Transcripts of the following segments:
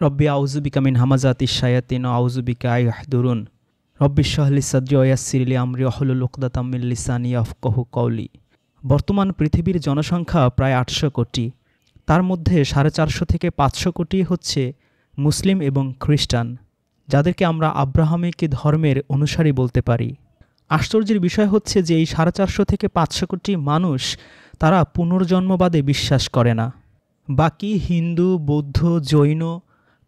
রব্বি আউযু বিকা মিন হামাযাতিশ শায়াতিন ওয়া আউযু বিকা আন ইয়াহদুরুন। রব্বি ইশরাহ লি সাদরি ওয়া ইয়াসসির লি আমরি ওয়াহলুল উকদাতাম মিন লিসানি ইয়াফকাহু কওলি। বর্তমান পৃথিবীর জনসংখ্যা প্রায় ৮০০ কোটি। তার মধ্যে ৪৫০ থেকে ৫০০ কোটি হচ্ছে মুসলিম এবং খ্রিস্টান, যাদেরকে আমরা আব্রাহামিক ধর্মের অনুসারী বলতে পারি। আশ্চর্যের বিষয় হচ্ছে যে এই ৪৫০ থেকে ৫০০ কোটি মানুষ তারা পুনর্জন্মবাদে বিশ্বাস করে না। বাকি হিন্দু, বৌদ্ধ, জৈন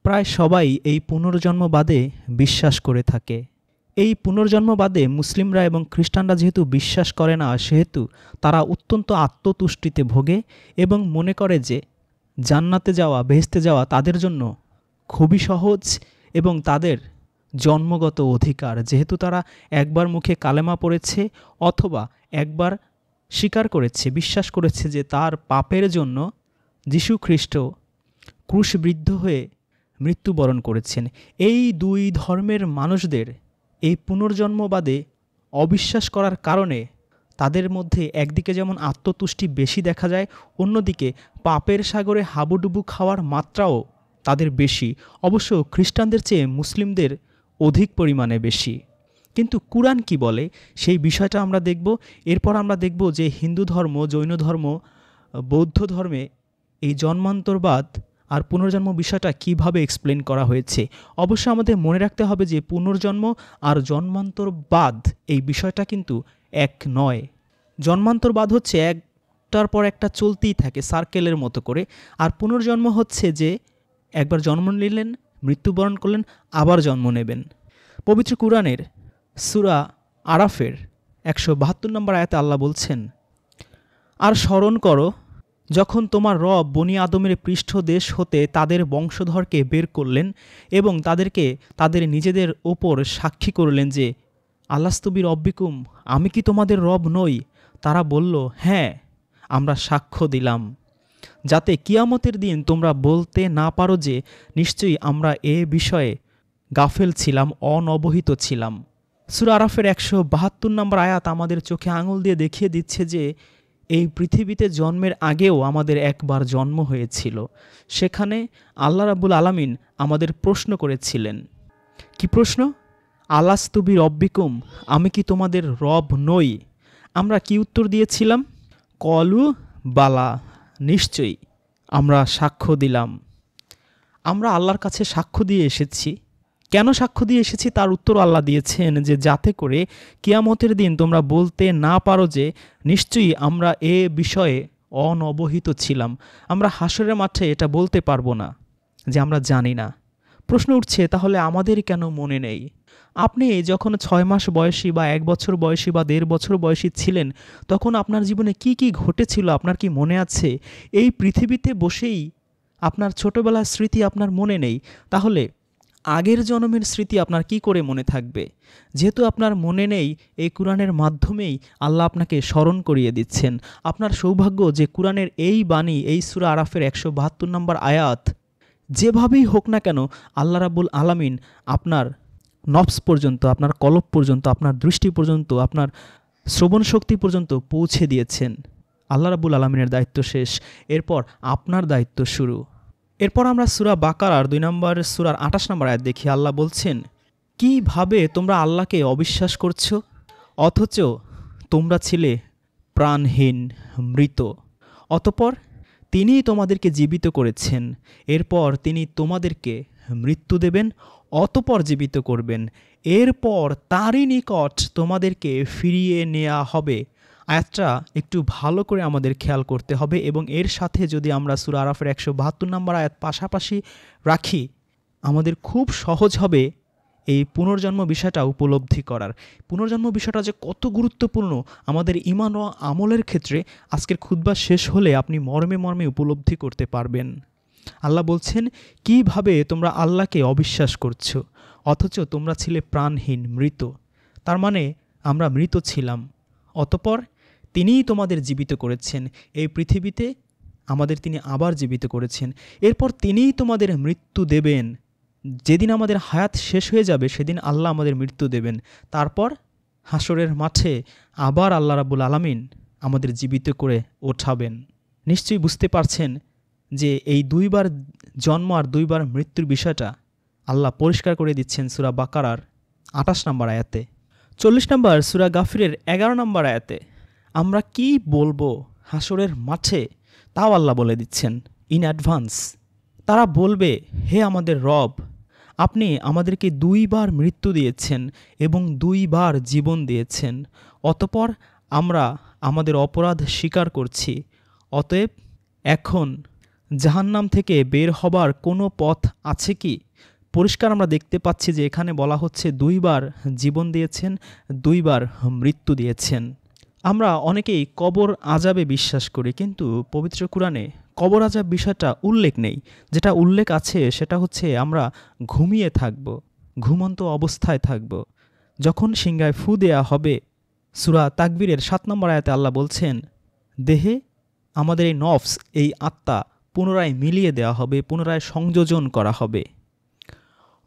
প্রায় সবাই এই পুনর্জন্মবাদে বিশ্বাস করে থাকে। এই পুনর্জন্মবাদে মুসলিমরা এবং খ্রিস্টানরা যেহেতু বিশ্বাস করে না, সেহেতু তারা অত্যন্ত আত্মতুষ্টিতে ভোগে এবং মনে করে যে জান্নাতে যাওয়া, বেহেশতে যাওয়া তাদের জন্য খুবই সহজ এবং তাদের জন্মগত অধিকার। যেহেতু তারা একবার মুখে কালেমা পড়েছে অথবা একবার স্বীকার করেছে, বিশ্বাস করেছে যে তার পাপের জন্য যীশু খ্রিস্ট ক্রুশবিদ্ধ হয়ে মৃত্যুবরণ করেছেন। এই দুই ধর্মের মানুষদের এই পুনর্জন্মবাদে অবিশ্বাস করার কারণে তাদের মধ্যে একদিকে যেমন আত্মতুষ্টি বেশি দেখা যায়, অন্যদিকে পাপের সাগরে হাবুডুবু খাওয়ার মাত্রাও তাদের বেশি। অবশ্য খ্রিস্টানদের চেয়ে মুসলিমদের অধিক পরিমাণে বেশি। কিন্তু কুরআন কি বলে সেই বিষয়টা আমরা দেখব। এরপর আমরা দেখব যে হিন্দু ধর্ম, জৈন ধর্ম, বৌদ্ধ ধর্মে এই জন্মান্তরবাদ আর পুনর্জন্ম বিষয়টা কিভাবে এক্সপ্লেন করা হয়েছে। অবশ্য আমাদের মনে রাখতে হবে যে পুনর্জন্ম আর জন্মান্তরবাদ এই বিষয়টা কিন্তু এক নয়। জন্মান্তরবাদ হচ্ছে একটার পর একটা চলতেই থাকে সার্কেলের মতো করে, আর পুনর্জন্ম হচ্ছে যে একবার জন্ম নিলেন, মৃত্যুবরণ করলেন, আবার জন্ম নেবেন। পবিত্র কুরআনের সূরা আরাফের ১৭২ নম্বর আয়াতে আল্লাহ বলছেন, আর স্মরণ করো যখন তোমার রব বনি আদমের পৃষ্ঠদেশ হতে তাদের বংশধরকে বের করলেন এবং তাদেরকে তাদের নিজেদের ওপর সাক্ষী করলেন যে আলাস্তুবি রব্বিকুম, আমি কি তোমাদের রব নই? তারা বলল, হ্যাঁ, আমরা সাক্ষ্য দিলাম, যাতে কিয়ামতের দিন তোমরা বলতে না পারো যে নিশ্চয়ই আমরা এ বিষয়ে গাফেল ছিলাম, অনবহিত ছিলাম। সূরা আরাফের ১৭২ নম্বর আয়াত আমাদের চোখে আঙুল দিয়ে দেখিয়ে দিচ্ছে যে এই পৃথিবীতে জন্মের আগেও আমাদের একবার জন্ম হয়েছিল। সেখানে আল্লাহ রাব্বুল আলামিন আমাদের প্রশ্ন করেছিলেন। কি প্রশ্ন? আলাস্তুবি রব্বিকুম, আমি কি তোমাদের রব নই? আমরা কি উত্তর দিয়েছিলাম? কলু বালা, নিশ্চয়ই আমরা সাক্ষ্য দিলাম। আমরা আল্লাহর কাছে সাক্ষ্য দিয়ে এসেছি। কেন সাক্ষ্য দিয়ে এসেছি তার উত্তর আল্লাহ দিয়েছেন যে যাতে করে কিয়ামতের দিন তোমরা বলতে না পারো যে নিশ্চয়ই আমরা এ বিষয়ে অনবহিত ছিলাম। আমরা হাসরের মাঠে এটা বলতে পারবো না যে আমরা জানি না। প্রশ্ন উঠছে, তাহলে আমাদের কেন মনে নেই? আপনি যখন ৬ মাস বয়সী বা ১ বছর বয়সী বা ১.৫ বছর বয়সী ছিলেন, তখন আপনার জীবনে কি কি ঘটেছিল আপনার কি মনে আছে? এই পৃথিবীতে বসেই আপনার ছোটবেলার স্মৃতি আপনার মনে নেই, তাহলে আগের জন্মের স্মৃতি আপনার কি করে মনে থাকবে? যেহেতু আপনার মনে নেই, এই কুরআনের মাধ্যমেই আল্লাহ আপনাকে স্মরণ করিয়ে দিচ্ছেন। আপনার সৌভাগ্য যে কুরআনের এই বাণী, এই সূরা আরাফের ১৭২ নম্বর আয়াত যেভাবেই হোক না কেন আল্লাহ রাব্বুল আলামিন আপনার নফস পর্যন্ত, আপনার কলব পর্যন্ত, আপনার দৃষ্টি পর্যন্ত, আপনার শ্রবণ শক্তি পর্যন্ত পৌঁছে দিয়েছেন। আল্লাহ রাব্বুল আলামিনের দায়িত্ব শেষ, এরপর আপনার দায়িত্ব শুরু। এরপর আমরা সূরা বাকারার ২ নম্বর সূরার ২৮ নম্বর আয়াত দেখি। আল্লাহ বলছেন, কিভাবে তোমরা আল্লাহকে অবিশ্বাস করছো অথচ তোমরা ছিলে প্রাণহীন, মৃত। অতঃপর তিনি তোমাদেরকে জীবিত করেছেন, এরপর তিনি তোমাদেরকে মৃত্যু দেবেন, অতঃপর জীবিত করবেন, এরপর তারই নিকট তোমাদেরকে ফিরিয়ে নেওয়া হবে। আয়াতটা একটু ভালো করে আমাদের খেয়াল করতে হবে এবং এর সাথে যদি আমরা সূরা আরাফের ১৭২ নম্বর আয়াত পাশাপাশি রাখি, আমাদের খুব সহজ হবে এই পুনর্জন্ম বিষয়টা উপলব্ধি করার। পুনর্জন্ম বিষয়টা যে কত গুরুত্বপূর্ণ আমাদের ঈমান ও আমলের ক্ষেত্রে আজকের খুতবা শেষ হলে আপনি মর্মে মর্মে উপলব্ধি করতে পারবেন। আল্লাহ বলছেন, কিভাবে তোমরা আল্লাহকে অবিশ্বাস করছো অথচ তোমরা ছিলে প্রাণহীন, মৃত। তার মানে আমরা মৃত ছিলাম, অতঃপর তিনিই তোমাদের জীবিত করেছেন। এই পৃথিবীতে আমাদের তিনি আবার জীবিত করেছেন, এরপর তিনিই তোমাদের মৃত্যু দেবেন। যেদিন আমাদের হায়াত শেষ হয়ে যাবে সেদিন আল্লাহ আমাদের মৃত্যু দেবেন। তারপর হাসরের মাঠে আবার আল্লাহ রাব্বুল আলামিন আমাদের জীবিত করে ওঠাবেন। নিশ্চয়ই বুঝতে পারছেন যে এই দুইবার জন্ম আর দুইবার মৃত্যুর বিষয়টা আল্লাহ পরিষ্কার করে দিচ্ছেন সূরা বাকারার ২৮ নম্বর আয়াতে। ৪০ নম্বর সূরা গাফিরের ১১ নম্বর আয়াতে আমরা কি বলবো হাসরের মাঠে তাও আল্লাহ বলে দিচ্ছেন ইন অ্যাডভান্স। তারা বলবে, হে আমাদের রব, আপনি আমাদেরকে দুইবার মৃত্যু দিয়েছেন এবং দুইবার জীবন দিয়েছেন, অতঃপর আমরা আমাদের অপরাধ স্বীকার করছি। অতএব এখন জাহান্নাম থেকে বের হবার কোনো পথ আছে কি? পরিষ্কার আমরা দেখতে পাচ্ছি যে এখানে বলা হচ্ছে দুইবার জীবন দিয়েছেন, দুইবার মৃত্যু দিয়েছেন। আমরা অনেকেই কবর আযাবে বিশ্বাস করি, কিন্তু পবিত্র কুরআনে কবর আযাব বিষয়টা উল্লেখ নেই। যেটা উল্লেখ আছে সেটা হচ্ছে আমরা ঘুমিয়ে থাকব, ঘুমন্ত অবস্থায় থাকব। যখন সিংহায় ফু দেয়া হবে, সূরা তাকবীরের ৭ নম্বর আয়াতে আল্লাহ বলছেন, দেহে আমাদের এই নফস, এই আত্মা পুনরায় মিলিয়ে দেওয়া হবে, পুনরায় সংযোজন করা হবে।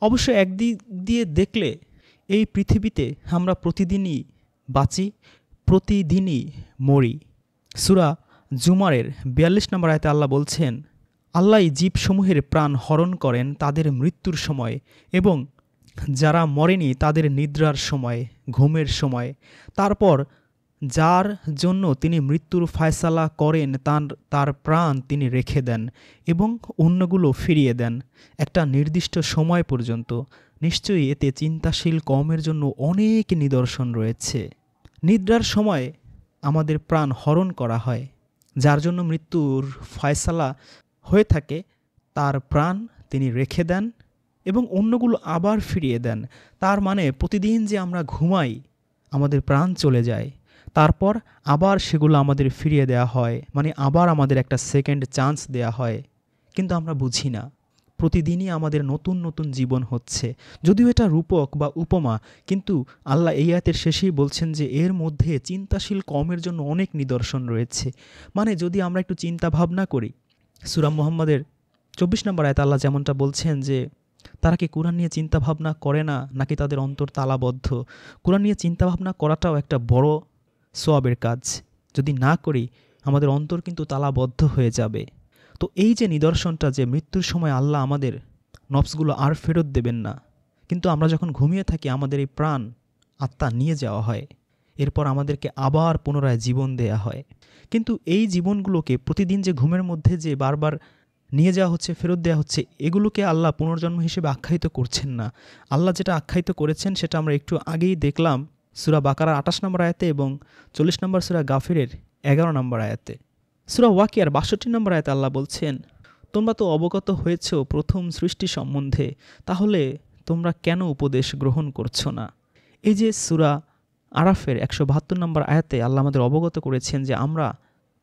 অবশ্য একদিক দিয়ে দেখলে এই পৃথিবীতে আমরা প্রতিদিনই বাঁচি, প্রতিদিনই মরি। সূরা জুমারের ৪২ নম্বর আয়াতে আল্লাহ বলছেন, আল্লাহই জীবসমূহের প্রাণ হরণ করেন তাদের মৃত্যুর সময় এবং যারা মরেনি তাদের নিদ্রার সময়, ঘুমের সময়। তারপর যার জন্য তিনি মৃত্যুর ফায়সালা করেন তার প্রাণ তিনি রেখে দেন এবং অন্যগুলো ফিরিয়ে দেন একটা নির্দিষ্ট সময় পর্যন্ত। নিশ্চয়ই এতে চিন্তাশীল কওমের জন্য অনেক নিদর্শন রয়েছে। নিদ্রার সময় আমাদের প্রাণ হরণ করা হয়, যার জন্য মৃত্যুর ফয়সালা হয়ে থাকে তার প্রাণ তিনি রেখে দেন এবং অন্যগুলো আবার ফিরিয়ে দেন। তার মানে প্রতিদিন যে আমরা ঘুমাই, আমাদের প্রাণ চলে যায়, তারপর আবার সেগুলো আমাদের ফিরিয়ে দেওয়া হয়, মানে আবার আমাদের একটা সেকেন্ড চান্স দেয়া হয়। কিন্তু আমরা বুঝি না, প্রতিদিনই আমাদের নতুন নতুন জীবন হচ্ছে। যদিও এটা রূপক বা উপমা, কিন্তু আল্লাহ এই আয়াতের শেষেই বলছেন যে এর মধ্যে চিন্তাশীল কওমের জন্য অনেক নিদর্শন রয়েছে। মানে যদি আমরা একটু চিন্তা ভাবনা করি, সূরা মুহাম্মদের ২৪ নম্বর আয়াতে আল্লাহ যেমনটা বলছেন যে তারা কি কুরআন নিয়ে চিন্তা ভাবনা করে না, নাকি তাদের অন্তর তালাবদ্ধ? কুরআন নিয়ে চিন্তা ভাবনা করাটাও একটা বড় সওয়াবের কাজ। যদি না করি আমাদের অন্তর কিন্তু তালাবদ্ধ হয়ে যাবে। তো এই যে নিদর্শনটা যে মৃত্যুর সময় আল্লাহ আমাদের নফসগুলো আর ফেরত দেবেন না, কিন্তু আমরা যখন ঘুমিয়ে থাকি আমাদের এই প্রাণ আত্মা নিয়ে যাওয়া হয়, এরপর আমাদেরকে আবার পুনরায় জীবন দেয়া হয়। কিন্তু এই জীবনগুলোকে প্রতিদিন যে ঘুমের মধ্যে যে বারবার নিয়ে যাওয়া হচ্ছে, ফেরত দেওয়া হচ্ছে, এগুলোকে আল্লাহ পুনর্জন্ম হিসেবে আখ্যায়িত করছেন না। আল্লাহ যেটা আখ্যায়িত করেছেন সেটা আমরা একটু আগেই দেখলাম সূরা বাকারার ২৮ নম্বর আয়াতে এবং ৪০ নম্বর সূরা গাফিরের ১১ নম্বর আয়াতে। সূরা ওয়াকিয়ার ৬২ নম্বর আয়াতে আল্লাহ বলছেন, তোমরা তো অবগত হয়েছ প্রথম সৃষ্টি সম্বন্ধে, তাহলে তোমরা কেন উপদেশ গ্রহণ করছো না? এই যে সূরা আরাফের ১৭২ নম্বর আয়াতে আল্লাহ আমাদের অবগত করেছেন যে আমরা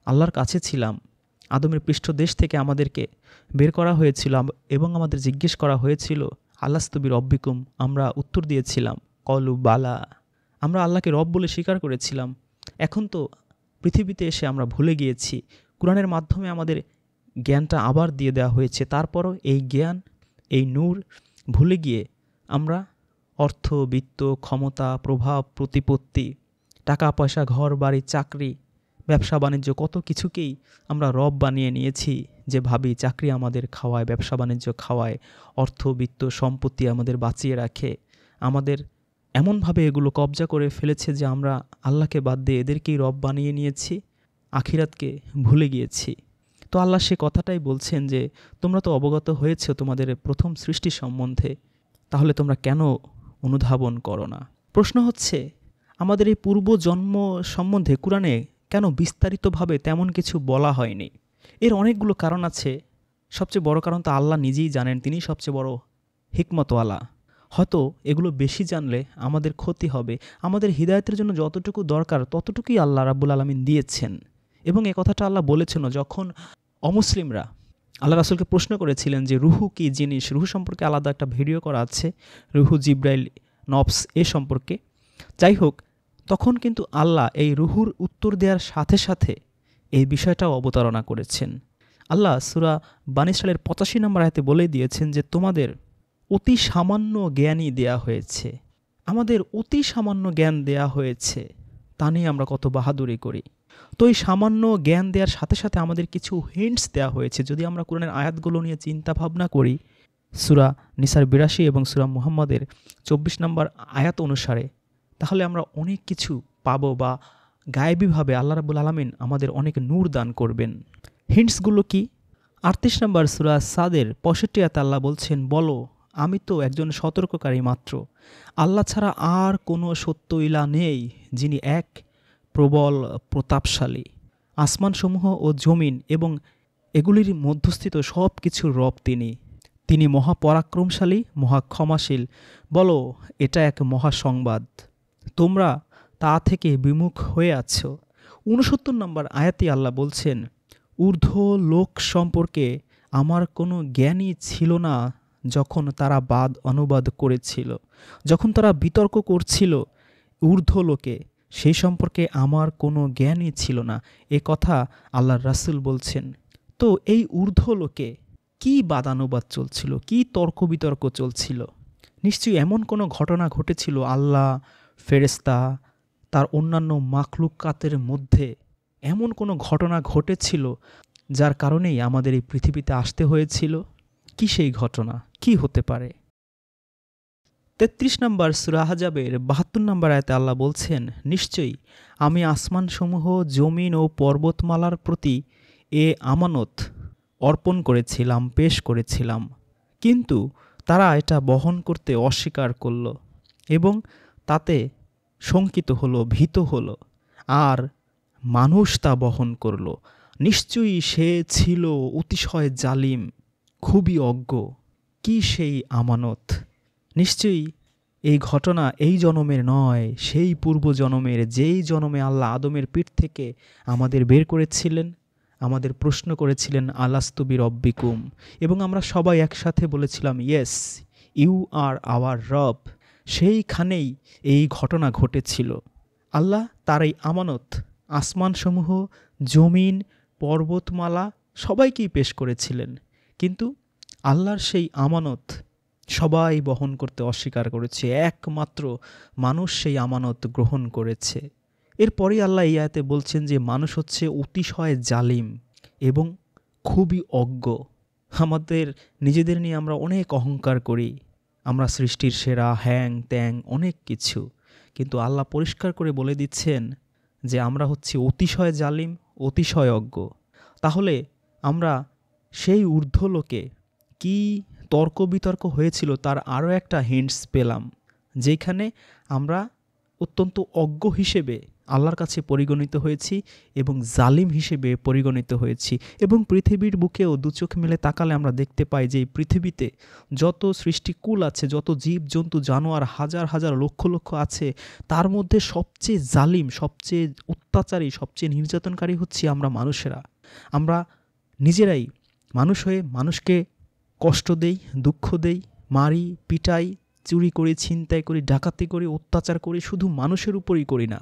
আল্লাহর কাছে ছিলাম, আদমের পৃষ্ঠদেশ থেকে আমাদেরকে বের করা হয়েছিল এবং আমাদের জিজ্ঞেস করা হয়েছিল আলাস্তু বিরব্বিকুম, আমরা উত্তর দিয়েছিলাম কলু বালা, আমরা আল্লাহকে রব বলে স্বীকার করেছিলাম। এখন তো পৃথিবীতে এসে আমরা ভুলে গিয়েছি, কুরআনের মাধ্যমে আমাদের জ্ঞানটা আবার দিয়ে দেওয়া হয়েছে, তারপরও এই জ্ঞান, এই নূর ভুলে গিয়ে আমরা অর্থ, বিত্ত, ক্ষমতা, প্রভাব, প্রতিপত্তি, টাকা পয়সা, ঘর বাড়ি, চাকরি, ব্যবসা বাণিজ্য, কত কিছুকেই আমরা রব বানিয়ে নিয়েছি। যে ভাবি চাকরি আমাদের খাওয়ায়, ব্যবসা বাণিজ্য খাওয়ায়, অর্থ, বিত্ত, সম্পত্তি আমাদের বাঁচিয়ে রাখে, আমাদের এমনভাবে এগুলো কবজা করে ফেলেছে যে আমরা আল্লাহকে বাদ দিয়ে এদেরকেই রব বানিয়ে নিয়েছি, আখিরাতকে ভুলে গিয়েছি। তো আল্লাহ সে কথাটাই বলছেন যে তোমরা তো অবগত হয়েছ তোমাদের প্রথম সৃষ্টি সম্বন্ধে, তাহলে তোমরা কেন অনুধাবন করো না? প্রশ্ন হচ্ছে, আমাদের এই পূর্বজন্ম সম্বন্ধে কুরআনে কেন বিস্তারিতভাবে তেমন কিছু বলা হয়নি? এর অনেকগুলো কারণ আছে। সবচেয়ে বড় কারণ তো আল্লাহ নিজেই জানেন, তিনি সবচেয়ে বড় হিকমতওয়ালা। হয়তো এগুলো বেশি জানলে আমাদের ক্ষতি হবে। আমাদের হিদায়াতের জন্য যতটুকু দরকার ততটুকুই আল্লাহ রাব্বুল আলামিন দিয়েছেন। এবং এ কথাটা আল্লাহ বলেছেন যখন অমুসলিমরা আল্লাহ রাসূলকে প্রশ্ন করেছিলেন যে রুহু কী জিনিস, রুহু সম্পর্কে আলাদা একটা ভিডিও করা আছে, রুহু, জিব্রাইল, নফস এ সম্পর্কে। যাই হোক, তখন কিন্তু আল্লাহ এই রুহুর উত্তর দেওয়ার সাথে সাথে এই বিষয়টাও অবতারণা করেছেন। আল্লাহ সূরা বানী ইসরাঈলের ৮৫ নম্বর আয়াতে বলে দিয়েছেন যে তোমাদের অতি সামান্য জ্ঞানই দেয়া হয়েছে, আমাদের অতি সামান্য জ্ঞান দেয়া হয়েছে, তা নিয়ে আমরা কত বাহাদুরি করি। তো এই সামান্য জ্ঞান দেওয়ার সাথে সাথে আমাদের কিছু হিন্টস দেওয়া হয়েছে। যদি আমরা কোরআনের আয়াতগুলো নিয়ে চিন্তা ভাবনা করি, সূরা নিসার ৮২ এবং সূরা মুহাম্মদের ২৪ নম্বর আয়াত অনুসারে, তাহলে আমরা অনেক কিছু পাবো বা গায়েবীভাবে আল্লাহ রাব্বুল আলামিন আমাদের অনেক নূর দান করবেন। হিন্টসগুলো কি? ৩৮ নম্বর সূরা সাদের ৬৫ আয়াতে আল্লাহ বলছেন, বলো আমি তো একজন সতর্ককারী মাত্র। আল্লাহ ছাড়া আর কোনো সত্য ইলা নেই, যিনি এক, প্রবল, প্রতাপশালী। আসমানসমূহ ও জমিন এবং এগুলির মধ্যস্থিত সব কিছুর রব তিনি। তিনি মহাপরাক্রমশালী, মহাক্ষমাশীল। বলো এটা এক মহাসংবাদ, তোমরা তা থেকে বিমুখ হয়ে আছো। ৬৯ নম্বর আয়াতে আল্লাহ বলছেন, ঊর্ধ্ব লোক সম্পর্কে আমার কোনো জ্ঞানই ছিল না যখন তারা বাদ অনুবাদ করেছিল, যখন তারা বিতর্ক করছিল ঊর্ধ্ব লোকে, সেই সম্পর্কে আমার কোনো জ্ঞানই ছিল না। এ কথা আল্লাহর রাসূল বলছেন। তো এই ঊর্ধ্ব লোকে কী বাদানুবাদ চলছিল, কী তর্ক বিতর্ক চলছিল? নিশ্চয়ই এমন কোনো ঘটনা ঘটেছিল, আল্লাহ, ফেরেশতা, তার অন্যান্য মাখলুকাতের মধ্যে এমন কোনো ঘটনা ঘটেছিল যার কারণেই আমাদের এই পৃথিবীতে আসতে হয়েছিল। কি সেই ঘটনা, কি হতে পারে? ৩৩ নম্বর সূরা আহজাবের ৭২ নম্বর আয়াতে আল্লাহ বলছেন, নিশ্চয়ই আমি আসমানসমূহ, জমিন ও পর্বতমালার প্রতি এ আমানত অর্পণ করেছিলাম, পেশ করেছিলাম, কিন্তু তারা এটা বহন করতে অস্বীকার করল এবং তাতে শঙ্কিত হলো, ভীত হলো, আর মানুষ তা বহন করল। নিশ্চয়ই সে ছিল অতিশয় জালিম, খুবই অজ্ঞ। কি সেই আমানত? নিশ্চয়ই এই ঘটনা এই জনমের নয়, সেই পূর্ব জনমের, যেই জনমে আল্লাহ আদমের পিঠ থেকে আমাদের বের করেছিলেন, আমাদের প্রশ্ন করেছিলেন আলাস্তু বিরব্বিকুম, এবং আমরা সবাই একসাথে বলেছিলাম ইয়েস, ইউ আর আওয়ার রব। সেইখানেই এই ঘটনা ঘটেছিল। আল্লাহ তার এই আমানত আসমানসমূহ, জমিন, পর্বতমালা সবাইকেই পেশ করেছিলেন, কিন্তু আল্লাহর সেই আমানত সবাই বহন করতে অস্বীকার করেছে। একমাত্র মানুষ সেই আমানত গ্রহণ করেছে। এরপরেই আল্লাহ এই আয়াতে বলছেন যে মানুষ হচ্ছে অতিশয় জালিম এবং খুবই অজ্ঞ। আমাদের নিজেদের নিয়ে আমরা অনেক অহংকার করি, আমরা সৃষ্টির সেরা, হ্যাং ত্যাং অনেক কিছু, কিন্তু আল্লাহ পরিষ্কার করে বলে দিচ্ছেন যে আমরা হচ্ছি অতিশয় জালিম, অতিশয় অজ্ঞ। তাহলে আমরা সেই ঊর্ধ্বলোকে কি তর্ক বিতর্ক হয়েছিল তার আরও একটা হিন্টস পেলাম, যেখানে আমরা অত্যন্ত অজ্ঞ হিসেবে আল্লাহর কাছে পরিগণিত হয়েছি এবং জালিম হিসেবে পরিগণিত হয়েছি। এবং পৃথিবীর বুকেও দু চোখ মেলে তাকালে আমরা দেখতে পাই যে এই পৃথিবীতে যত সৃষ্টিকুল আছে, যত জীব জন্তু জানোয়ার হাজার হাজার লক্ষ লক্ষ আছে, তার মধ্যে সবচেয়ে জালিম, সবচেয়ে অত্যাচারী, সবচেয়ে নির্যাতনকারী হচ্ছি আমরা মানুষেরা। আমরা নিজেরাই মানুষ হয়ে মানুষকে কষ্ট দেই, দুঃখ দেই, মারি, পিটাই, চুরি করি, ছিনতাই করি, ডাকাতি করি, অত্যাচার করি। শুধু মানুষের উপরই করি না,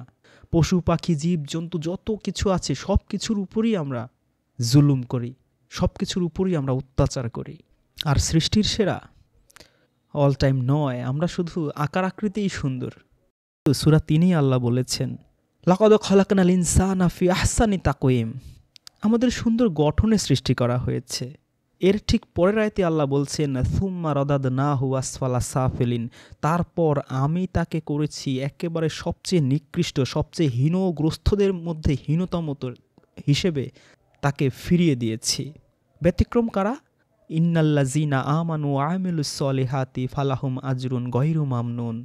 পশু পাখি জীব জন্তু যত কিছু আছে সব কিছুর উপরই আমরা জুলুম করি, সব কিছুর উপরই আমরা অত্যাচার করি। আর সৃষ্টির সেরা অল টাইম নয়, আমরা শুধু আকার আকৃতিই সুন্দর। সূরা ৩ আল্লাহ বলেছেন, লাকাদ খালাকনাল ইনসানা ফি আহসানি তাকওয়িম, আমাদের সুন্দর গঠনে সৃষ্টি করা হয়েছে। এর ঠিক পরের আয়াতে আল্লাহ বলছেন, সুম্মা রাদাদনাহু আসফালা সাফিলিন, তারপর আমি তাকে করেছি একেবারে সবচেয়ে নিকৃষ্ট, সবচেয়ে হীনগ্রস্তদের মধ্যে হীনতম হিসেবে তাকে ফিরিয়ে দিয়েছি। ব্যতিক্রম কারা? ইন্নাল্লাযিনা আমানু ওয়া আমিলুস সলিহাতি ফালাহুম আজরুন গায়রু মামনুন,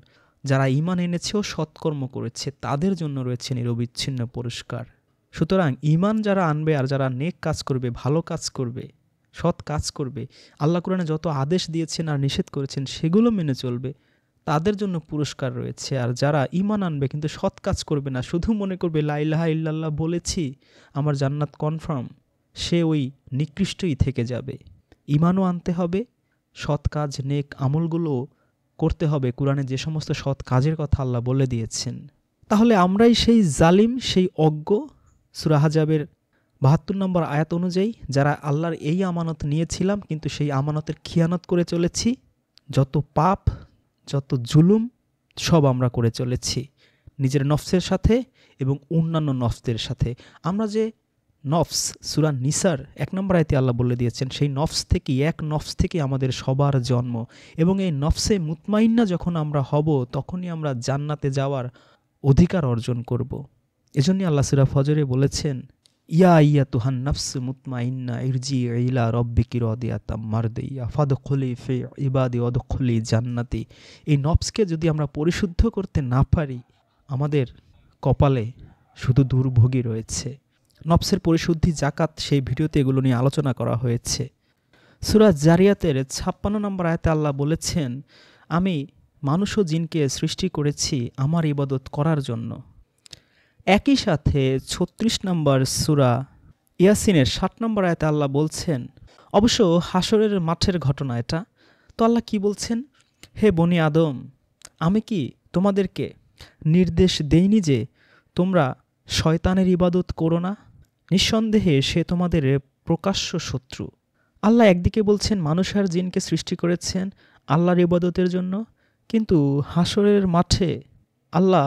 যারা ঈমান এনেছে ও সৎকর্ম করেছে তাদের জন্য রয়েছে নিরবিচ্ছিন্ন পুরস্কার। সুতরাং ঈমান যারা আনবে আর যারা নেক কাজ করবে, ভালো কাজ করবে, সৎ কাজ করবে, আল্লাহ কোরআনে যত আদেশ দিয়েছেন আর নিষেধ করেছেন সেগুলো মেনে চলবে, তাদের জন্য পুরস্কার রয়েছে। আর যারা ঈমান আনবে কিন্তু সৎ কাজ করবে না, শুধু মনে করবে লা ইলাহা ইল্লাল্লাহ বলেছি আমার জান্নাত কনফার্ম, সে ওই নিকৃষ্টই থেকে যাবে। ঈমানও আনতে হবে, সৎ কাজ নেক আমলগুলো করতে হবে, কোরআনে যে সমস্ত সৎ কাজের কথা আল্লাহ বলে দিয়েছেন। তাহলে আমরাই সেই জালিম, সেই অজ্ঞ। সূরা আহজাবের ৭২ নম্বর আয়াত অনুযায়ী যারা আল্লাহর এই আমানত নিয়েছিলাম কিন্তু সেই আমানতের খিয়ানত করে চলেছি, যত পাপ, যত জুলুম সব আমরা করে চলেছি। নিজের নফসের সাথে এবং অন্যান্য নফসদের সাথে। আমরা যে নফস, সূরা নিসার 1 নম্বর আয়াতে আল্লাহ বলে দিয়েছেন, সেই নফস থেকেই, এক নফস থেকে আমাদের সবার জন্ম, এবং এই নফসে মুতমাইন্না যখন আমরা হব তখনই আমরা জান্নাতে যাওয়ার অধিকার অর্জন করব। এজন্যই আল্লাহ সূরা ফজরে বলেছেন, ইয়া আইয়াতুহান নাফসু মুতমাইন্না ইরজি ইলা রব্বিকি রাদিয়াতাম মারদিয়া ফাদখুলি ফি ইবাদি ওয়াদখুলি জান্নাতি। এই নফসকে যদি আমরা পরিশুদ্ধ করতে না পারি, আমাদের কপালে শুধু দুর্ভোগই রয়েছে। নফসের পরিশুদ্ধি জাকাত, সেই ভিডিওতে এগুলো নিয়ে আলোচনা করা হয়েছে। সূরা জারিয়াতের 56 নম্বর আয়াতে আল্লাহ বলেছেন, আমি মানুষ ও জিনকে সৃষ্টি করেছি আমার ইবাদত করার জন্য। একই সাথে 36 নম্বর সূরা ইয়াসিনের 60 নম্বর আয়াতে আল্লাহ বলছেন, অবশ্য হাসরের মাঠের ঘটনা এটা। তো আল্লাহ কি বলছেন, হে বনি আদম, আমি কি তোমাদেরকে নির্দেশ দেইনি যে তোমরা শয়তানের ইবাদত করো না? নিঃসন্দেহে সে তোমাদের প্রকাশ্য শত্রু। আল্লাহ একদিকে বলছেন মানুষ আর জিনকে সৃষ্টি করেছেন আল্লাহর ইবাদতের জন্য, কিন্তু হাসরের মাঠে আল্লাহ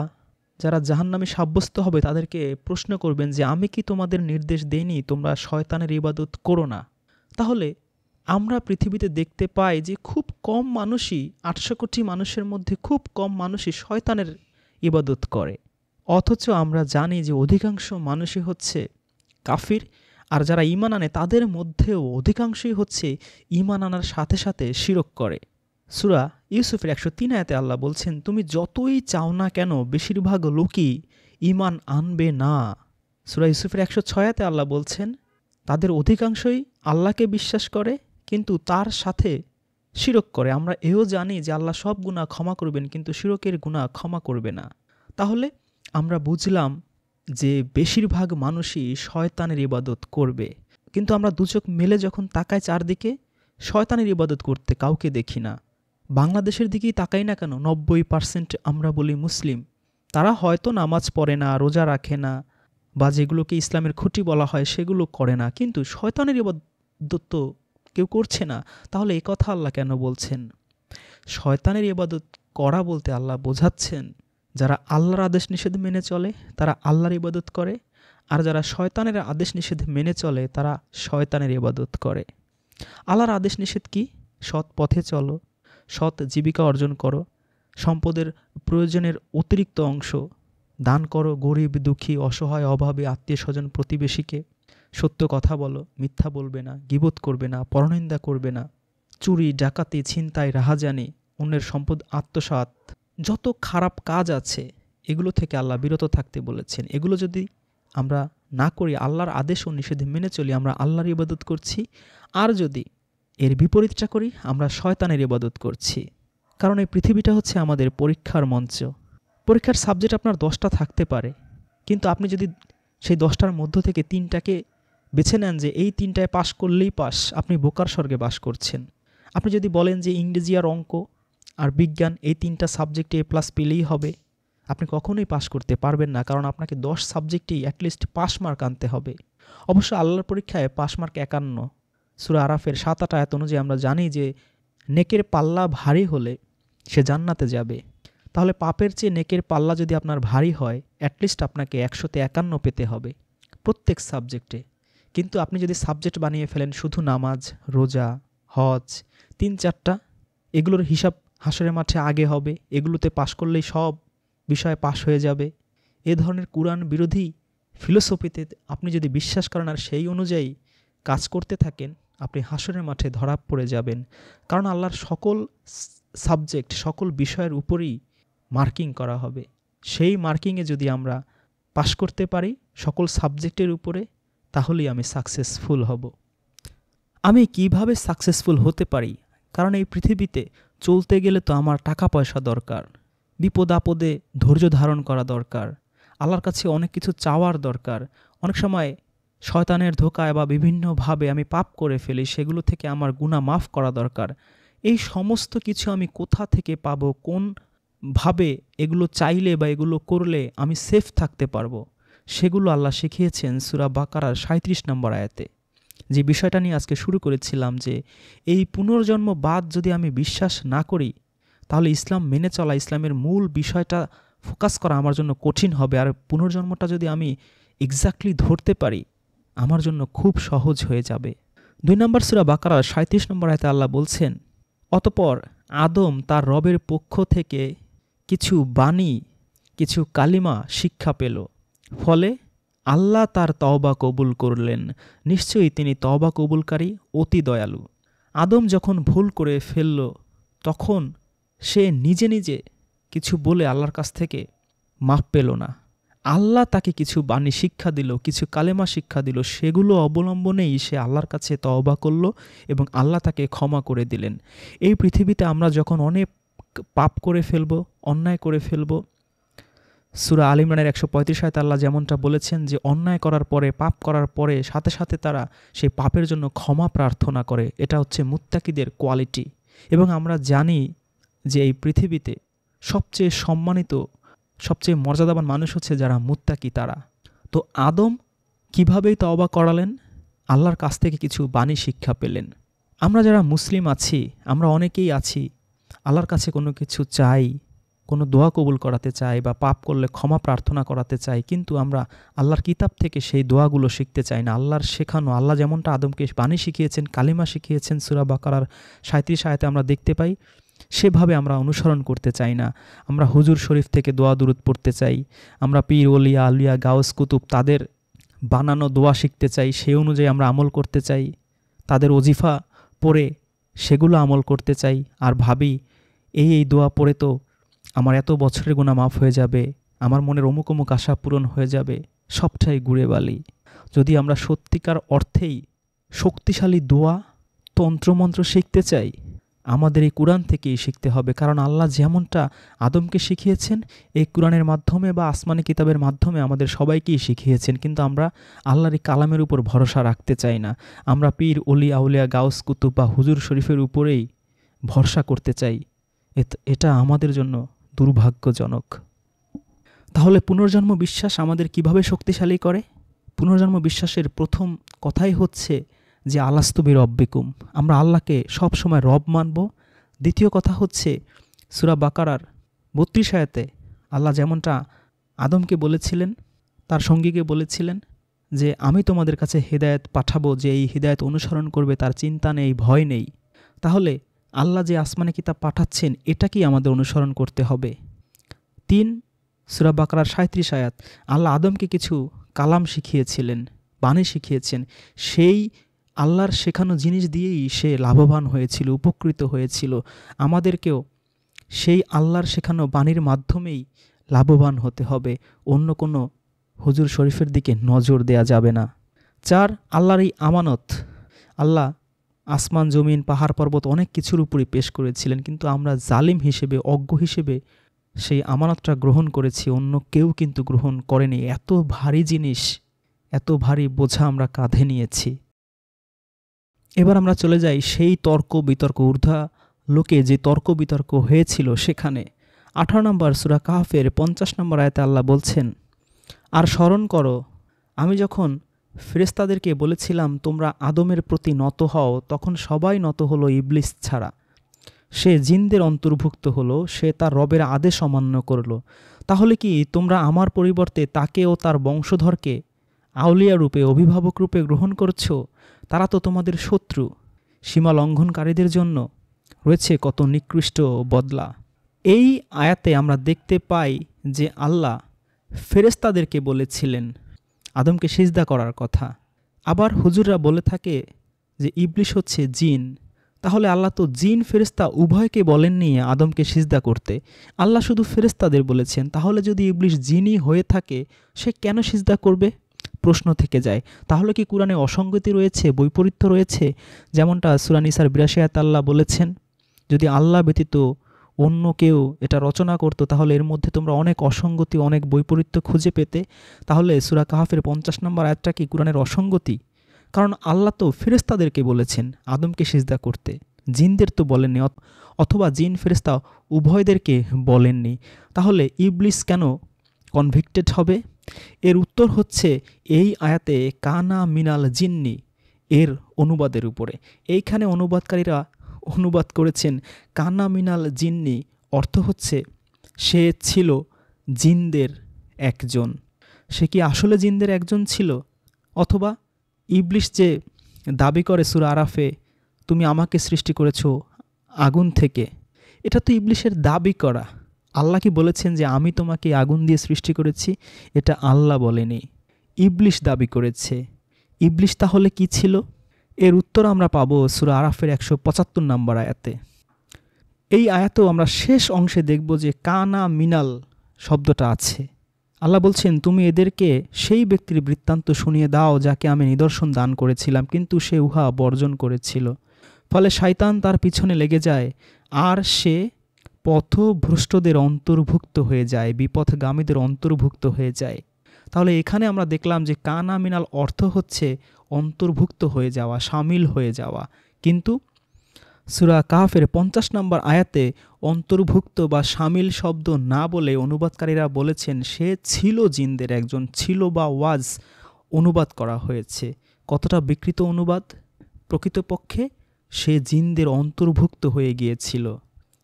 যারা জাহান্নামী সাব্যস্ত হবে তাদেরকে প্রশ্ন করবেন যে আমি কি তোমাদের নির্দেশ দেইনি তোমরা শয়তানের ইবাদত করো না? তাহলে আমরা পৃথিবীতে দেখতে পাই যে খুব কম মানুষই, 800 কোটি মানুষের মধ্যে খুব কম মানুষই শয়তানের ইবাদত করে। অথচ আমরা জানি যে অধিকাংশ মানুষই হচ্ছে কাফির, আর যারা ঈমান আনে তাদের মধ্যেও অধিকাংশই হচ্ছে ঈমান আনার সাথে সাথে শিরক করে। সূরা ইউসুফের 103 আয়াতে আল্লাহ বলছেন, তুমি যতই চাও না কেন বেশিরভাগ লোকই ঈমান আনবে না। সূরা ইউসুফের 106 আয়াতে আল্লাহ বলছেন, তাদের অধিকাংশই আল্লাহকে বিশ্বাস করে কিন্তু তার সাথে শিরক করে। আমরা এও জানি যে আল্লাহ সব গুনাহ ক্ষমা করবেন, কিন্তু শিরকের গুনাহ ক্ষমা করবে না। তাহলে আমরা বুঝলাম যে বেশিরভাগ মানুষই শয়তানের ইবাদত করবে, কিন্তু আমরা দুচোখ মেলে যখন তাকাই চারদিকে, শয়তানের ইবাদত করতে কাউকে দেখি না। বাংলাদেশের দিকেই তাকাই না কেন, 90% আমরা বলি মুসলিম, তারা হয়তো নামাজ পড়ে না, রোজা রাখে না, বা যেগুলোকে ইসলামের খুঁটি বলা হয় সেগুলো করে না, কিন্তু শয়তানের ইবাদত তো কেউ করছে না। তাহলে এই কথা আল্লাহ কেন বলছেন? শয়তানের ইবাদত করা বলতে আল্লাহ বোঝাচ্ছেন যারা আল্লাহর আদেশ নিষেধ মেনে চলে তারা আল্লাহর ইবাদত করে, আর যারা শয়তানের আদেশ নিষেধ মেনে চলে তারা শয়তানের ইবাদত করে। আল্লাহর আদেশ নিষেধ কি? সৎ পথে চলো, সৎ জীবিকা অর্জন করো, সম্পদের প্রয়োজনের অতিরিক্ত অংশ দান করো গরিব, দুঃখী, অসহায়, অভাবী, আত্মীয় স্বজন, প্রতিবেশীকে। সত্য কথা বলো, মিথ্যা বলবে না, গীবত করবে না, পরনিন্দা করবে না, চুরি, ডাকাতি, ছিনতাই, রাহাজানি, অন্যের সম্পদ আত্মসাৎ, যত খারাপ কাজ আছে এগুলো থেকে আল্লাহ বিরত থাকতে বলেছেন। এগুলো যদি আমরা না করি, আল্লাহর আদেশ ও নিষেধ মেনে চলি, আমরা আল্লাহর ইবাদত করছি। আর যদি এর বিপরীতটা করি, আমরা শয়তানের ইবাদত করছি। কারণ এই পৃথিবীটা হচ্ছে আমাদের পরীক্ষার মঞ্চ। পরীক্ষার সাবজেক্ট আপনার 10টা থাকতে পারে, কিন্তু আপনি যদি সেই 10টার মধ্য থেকে 3টাকে বেছে নেন যে এই 3টায় পাশ করলেই পাস, আপনি বোকার স্বর্গে বাস করছেন। আপনি যদি বলেন যে ইংরেজি আর অঙ্ক আর বিজ্ঞান এই 3টা সাবজেক্টে A+ পেলেই হবে, আপনি কখনোই পাস করতে পারবেন না, কারণ আপনাকে 10 সাবজেক্টেই অ্যাটলিস্ট পাস মার্ক আনতে হবে। অবশ্য আল্লাহর পরীক্ষায় পাস মার্ক 51। সূরা আরাফের 7-8 আয়াত অনুযায়ী আমরা জানি যে নেকের পাল্লা ভারী হলে সে জান্নাতে যাবে। তাহলে পাপের চেয়ে নেকের পাল্লা যদি আপনার ভারী হয়, অ্যাটলিস্ট আপনাকে 100তে 51 পেতে হবে প্রত্যেক সাবজেক্টে। কিন্তু আপনি যদি সাবজেক্ট বানিয়ে ফেলেন শুধু নামাজ, রোজা, হজ, 3-4টা, এগুলোর হিসাব হাসরের মাঠে আগে হবে, এগুলোতে পাশ করলেই সব বিষয়ে পাশ হয়ে যাবে, এ ধরনের কুরআন বিরোধী ফিলোসফিতে আপনি যদি বিশ্বাস করেন আর সেই অনুযায়ী কাজ করতে থাকেন, আপনি হাসরের মাঠে ধরা পড়ে যাবেন। কারণ আল্লাহর সকল সাবজেক্ট, সকল বিষয়ের উপরই মার্কিং করা হবে। সেই মার্কিংয়ে যদি আমরা পাশ করতে পারি সকল সাবজেক্টের উপরে, তাহলেই আমি সাকসেসফুল হব। আমি কিভাবে সাকসেসফুল হতে পারি? কারণ এই পৃথিবীতে চলতে গেলে তো আমার টাকা পয়সা দরকার, বিপদ আপদে ধৈর্য ধারণ করা দরকার, আল্লাহর কাছে অনেক কিছু চাওয়ার দরকার। অনেক সময় শয়তানের ধোকায় বা বিভিন্নভাবে আমি পাপ করে ফেলি, সেগুলো থেকে আমার গুনাহ মাফ করা দরকার। এই সমস্ত কিছু আমি কোথা থেকে পাবো, কোনভাবে এগুলো চাইলে বা এগুলো করলে আমি সেফ থাকতে পারবো, সেগুলো আল্লাহ শিখিয়েছেন সূরা বাকারার 37 নম্বর আয়াতে। যে বিষয়টা নিয়ে আজকে শুরু করেছিলাম যে এই পুনর্জন্মবাদ যদি আমি বিশ্বাস না করি, তাহলে ইসলাম মেনে চলা, ইসলামের মূল বিষয়টা ফোকাস করা আমার জন্য কঠিন হবে, আর পুনর্জন্মটা যদি আমি এক্স্যাক্টলি ধরতে পারি আমার জন্য খুব সহজ হয়ে যাবে। 2 নম্বর সূরা বাকারার 37 নম্বর আয়াতে আল্লাহ বলছেন, অতঃপর আদম তার রবের পক্ষ থেকে কিছু বাণী, কিছু কালিমা শিক্ষা পেল, ফলে আল্লাহ তার তওবা কবুল করলেন, নিশ্চয়ই তিনি তওবা কবুলকারী অতি দয়ালু। আদম যখন ভুল করে ফেলল তখন সে নিজে নিজে কিছু বলে আল্লাহর কাছ থেকে মাফ পেল না। আল্লাহ তাকে কিছু বাণী শিক্ষা দিল, কিছু কালেমা শিক্ষা দিল, সেগুলো অবলম্বনেই সে আল্লাহর কাছে তওবা করল এবং আল্লাহ তাকে ক্ষমা করে দিলেন। এই পৃথিবীতে আমরা যখন অনেক পাপ করে ফেলব, অন্যায় করে ফেলব, সূরা আল ইমরানের 135 আয়াতে আল্লাহ যেমনটা বলেছেন যে অন্যায় করার পরে, পাপ করার পরে সাথে সাথে তারা সেই পাপের জন্য ক্ষমা প্রার্থনা করে। এটা হচ্ছে মুত্তাকিদের কোয়ালিটি। এবং আমরা জানি যে এই পৃথিবীতে সবচেয়ে সম্মানিত, সবচেয়ে মর্যাদাবান মানুষ হচ্ছে যারা মুত্তাকি তারা। তো আদম কিভাবেই তওবা করালেন? আল্লাহর কাছ থেকে কিছু বাণী শিক্ষা পেলেন। আমরা যারা মুসলিম আছি, আমরা অনেকেই আছি আল্লাহর কাছে কোনো কিছু চাই, কোনো দোয়া কবুল করাতে চাই বা পাপ করলে ক্ষমা প্রার্থনা করাতে চাই, কিন্তু আমরা আল্লাহর কিতাব থেকে সেই দোয়াগুলো শিখতে চাই না। আল্লাহর শেখানো, আল্লাহ যেমনটা আদমকে বাণী শিখিয়েছেন, কালিমা শিখিয়েছেন, সূরা বাকারার 37 আয়াতে আমরা দেখতে পাই, সেভাবে আমরা অনুসরণ করতে চাই না। আমরা হুজুর শরীফ থেকে দোয়া দুরূদ পড়তে চাই, আমরা পীর ওলিয়া আলিয়া গাউস কুতুব তাদের বানানো দোয়া শিখতে চাই, সেই অনুযায়ী আমরা আমল করতে চাই, তাদের ওজিফা পড়ে সেগুলো আমল করতে চাই, আর ভাবি এই দোয়া পড়ে তো আমার এত বছরের গুনাহ মাফ হয়ে যাবে, আমার মনের অমুক অমুক আশা পূরণ হয়ে যাবে। সবটাই ঘুরে বালি। যদি আমরা সত্যিকার অর্থেই শক্তিশালী দোয়া, তন্ত্রমন্ত্র শিখতে চাই, আমাদের এই কুরআন থেকেই শিখতে হবে। কারণ আল্লাহ যেমনটা আদমকে শিখিয়েছেন এই কুরআনের মাধ্যমে বা আসমানি কিতাবের মাধ্যমে আমাদের সবাইকেই শিখিয়েছেন, কিন্তু আমরা আল্লাহর এই কালামের উপর ভরসা রাখতে চাই না। আমরা পীর ওলি আউলিয়া গাউস কুতুব বা হুজুর শরীফের উপরেই ভরসা করতে চাই। এটা আমাদের জন্য দুর্ভাগ্যজনক। তাহলে পুনর্জন্ম বিশ্বাস আমাদের কিভাবে শক্তিশালী করে? পুনর্জন্ম বিশ্বাসের প্রথম কথাই হচ্ছে যে আলাস্তু বিরব্বিকুম, আমরা আল্লাহকে সব সময় রব মানব। দ্বিতীয় কথা হচ্ছে সূরা বাকারার 32 আয়াতে আল্লাহ যেমনটা আদমকে বলেছিলেন, তার সঙ্গীকে বলেছিলেন যে আমি তোমাদের কাছে হিদায়াত পাঠাবো, যে এই হিদায়াত অনুসরণ করবে তার চিন্তা নেই, ভয় নেই। তাহলে আল্লাহ যে আসমানি কিতাব পাঠাচ্ছেন এটাকেই আমাদের অনুসরণ করতে হবে। 3 সূরা বাকারার 37 আয়াত আল্লাহ আদমকে কিছু কালাম শিখিয়েছিলেন, বাণী শিখিয়েছেন, সেই আল্লাহর শেখানো জিনিস দিয়েই সে লাভবান হয়েছিল, উপকৃত হয়েছিল। আমাদেরকেও সেই আল্লাহর শেখানো বাণীর মাধ্যমেই লাভবান হতে হবে, অন্য কোনো হুজুর শরীফের দিকে নজর দেয়া যাবে না। 4 আল্লাহর এই আমানত, আল্লাহ আসমান জমিন পাহাড় পর্বত অনেক কিছুর উপরই পেশ করেছিলেন, কিন্তু আমরা জালিম হিসেবে, অজ্ঞ হিসেবে সেই আমানতটা গ্রহণ করেছি, অন্য কেউ কিন্তু গ্রহণ করেনি। এত ভারী জিনিস, এত ভারী বোঝা আমরা কাঁধে নিয়েছি। এবার আমরা চলে যাই সেই তর্ক বিতর্ক, ঊর্ধ্বা লোকে যে তর্ক বিতর্ক হয়েছিল সেখানে। 18 নম্বর সূরা কাহফের 50 নম্বর আয়াতে আল্লাহ বলছেন, আর স্মরণ করো আমি যখন ফেরেশতাদেরকে বলেছিলাম তোমরা আদমের প্রতি নত হও, তখন সবাই নত হলো ইবলিস ছাড়া। সে জিনদের অন্তর্ভুক্ত হলো, সে তার রবের আদেশ অমান্য করল। তাহলে কি তোমরা আমার পরিবর্তে তাকে ও তার বংশধরকে আউলিয়া রূপে, অভিভাবক রূপে গ্রহণ করছো? তারা তো তোমাদের শত্রু। সীমা লঙ্ঘনকারীদের জন্য রয়েছে কত নিকৃষ্ট বদলা। এই আয়াতে আমরা দেখতে পাই যে আল্লাহ ফেরেশতাদেরকে বলেছিলেন আদমকে সিজদা করার কথা। আবার হুজুররা বলে থাকে যে ইবলিস হচ্ছে জিন। তাহলে আল্লাহ তো জিন ফেরেশতা উভয়কে বলেননি আদমকে সিজদা করতে, আল্লাহ শুধু ফেরেশতাদের বলেছেন। তাহলে যদি ইবলিস জিনই হয়ে থাকে সে কেন সিজদা করবে? প্রশ্ন থেকে যায়। তাহলে কি কুরআনে অসঙ্গতি রয়েছে, বৈপরীত্য রয়েছে? যেমনটা সূরা নিসার 82 আয়াতে আল্লাহ বলেছেন, যদি আল্লাহ ব্যতীত অন্য কেউ এটা রচনা করতো তাহলে এর মধ্যে তোমরা অনেক অসঙ্গতি, অনেক বৈপরীত্য খুঁজে পেতে। তাহলে সূরা কাহফের 50 নম্বর আয়াতটা কি কুরআনের অসঙ্গতি? কারণ আল্লাহ তো ফেরেশতাদেরকে বলেছেন আদমকে সিজদা করতে, জিনদের তো বলেননি, অথবা জিন ফেরেশতা উভয়দেরকে বলেননি। তাহলে ইবলিস কেন কনভিক্টেড হবে? এর উত্তর হচ্ছে এই আয়াতে কানা মিনাল জিন্নি এর অনুবাদের উপরে। এইখানে অনুবাদকারীরা অনুবাদ করেছেন কানা মিনাল জিন্নি, অর্থ হচ্ছে সে ছিল জিনদের একজন। সে কি আসলে জিনদের একজন ছিল? অথবা ইবলিশ যে দাবি করে সূরা আরাফে, তুমি আমাকে সৃষ্টি করেছ আগুন থেকে, এটা তো ইবলিশের দাবি করা। আল্লাহ কি বলেছেন যে আমি তোমাকে আগুন দিয়ে সৃষ্টি করেছি? এটা আল্লাহ বলেনি, ইবলিশ দাবি করেছে। ইবলিশ তাহলে কি ছিল? এর উত্তর আমরা পাবো সূরা আরাফের 175 নম্বর আয়াতে। এই আয়াতেও আমরা শেষ অংশে দেখব যে কানা মিনাল শব্দটা আছে। আল্লাহ বলছেন, তুমি এদেরকে সেই ব্যক্তির বৃত্তান্ত শুনিয়ে দাও যাকে আমি নিদর্শন দান করেছিলাম, কিন্তু সে উহা বর্জন করেছিল। ফলে শয়তান তার পিছনে লেগে যায়, আর সে পথভ্রষ্টদের অন্তর্ভুক্ত হয়ে যায়, বিপথগামীদের অন্তর্ভুক্ত হয়ে যায়। তাহলে এখানে আমরা দেখলাম যে কানা মিনাল অর্থ হচ্ছে অন্তর্ভুক্ত হয়ে যাওয়া, শামিল হয়ে যাওয়া। কিন্তু সূরা কাহফের 50 নম্বর আয়াতে অন্তর্ভুক্ত বা শামিল শব্দ না বলে অনুবাদকারীরা বলেছেন সে ছিল জিনদের একজন, ছিল বা ওয়াজ অনুবাদ করা হয়েছে। কতটা বিকৃত অনুবাদ! প্রকৃতপক্ষে সে জিনদের অন্তর্ভুক্ত হয়ে গিয়েছিল।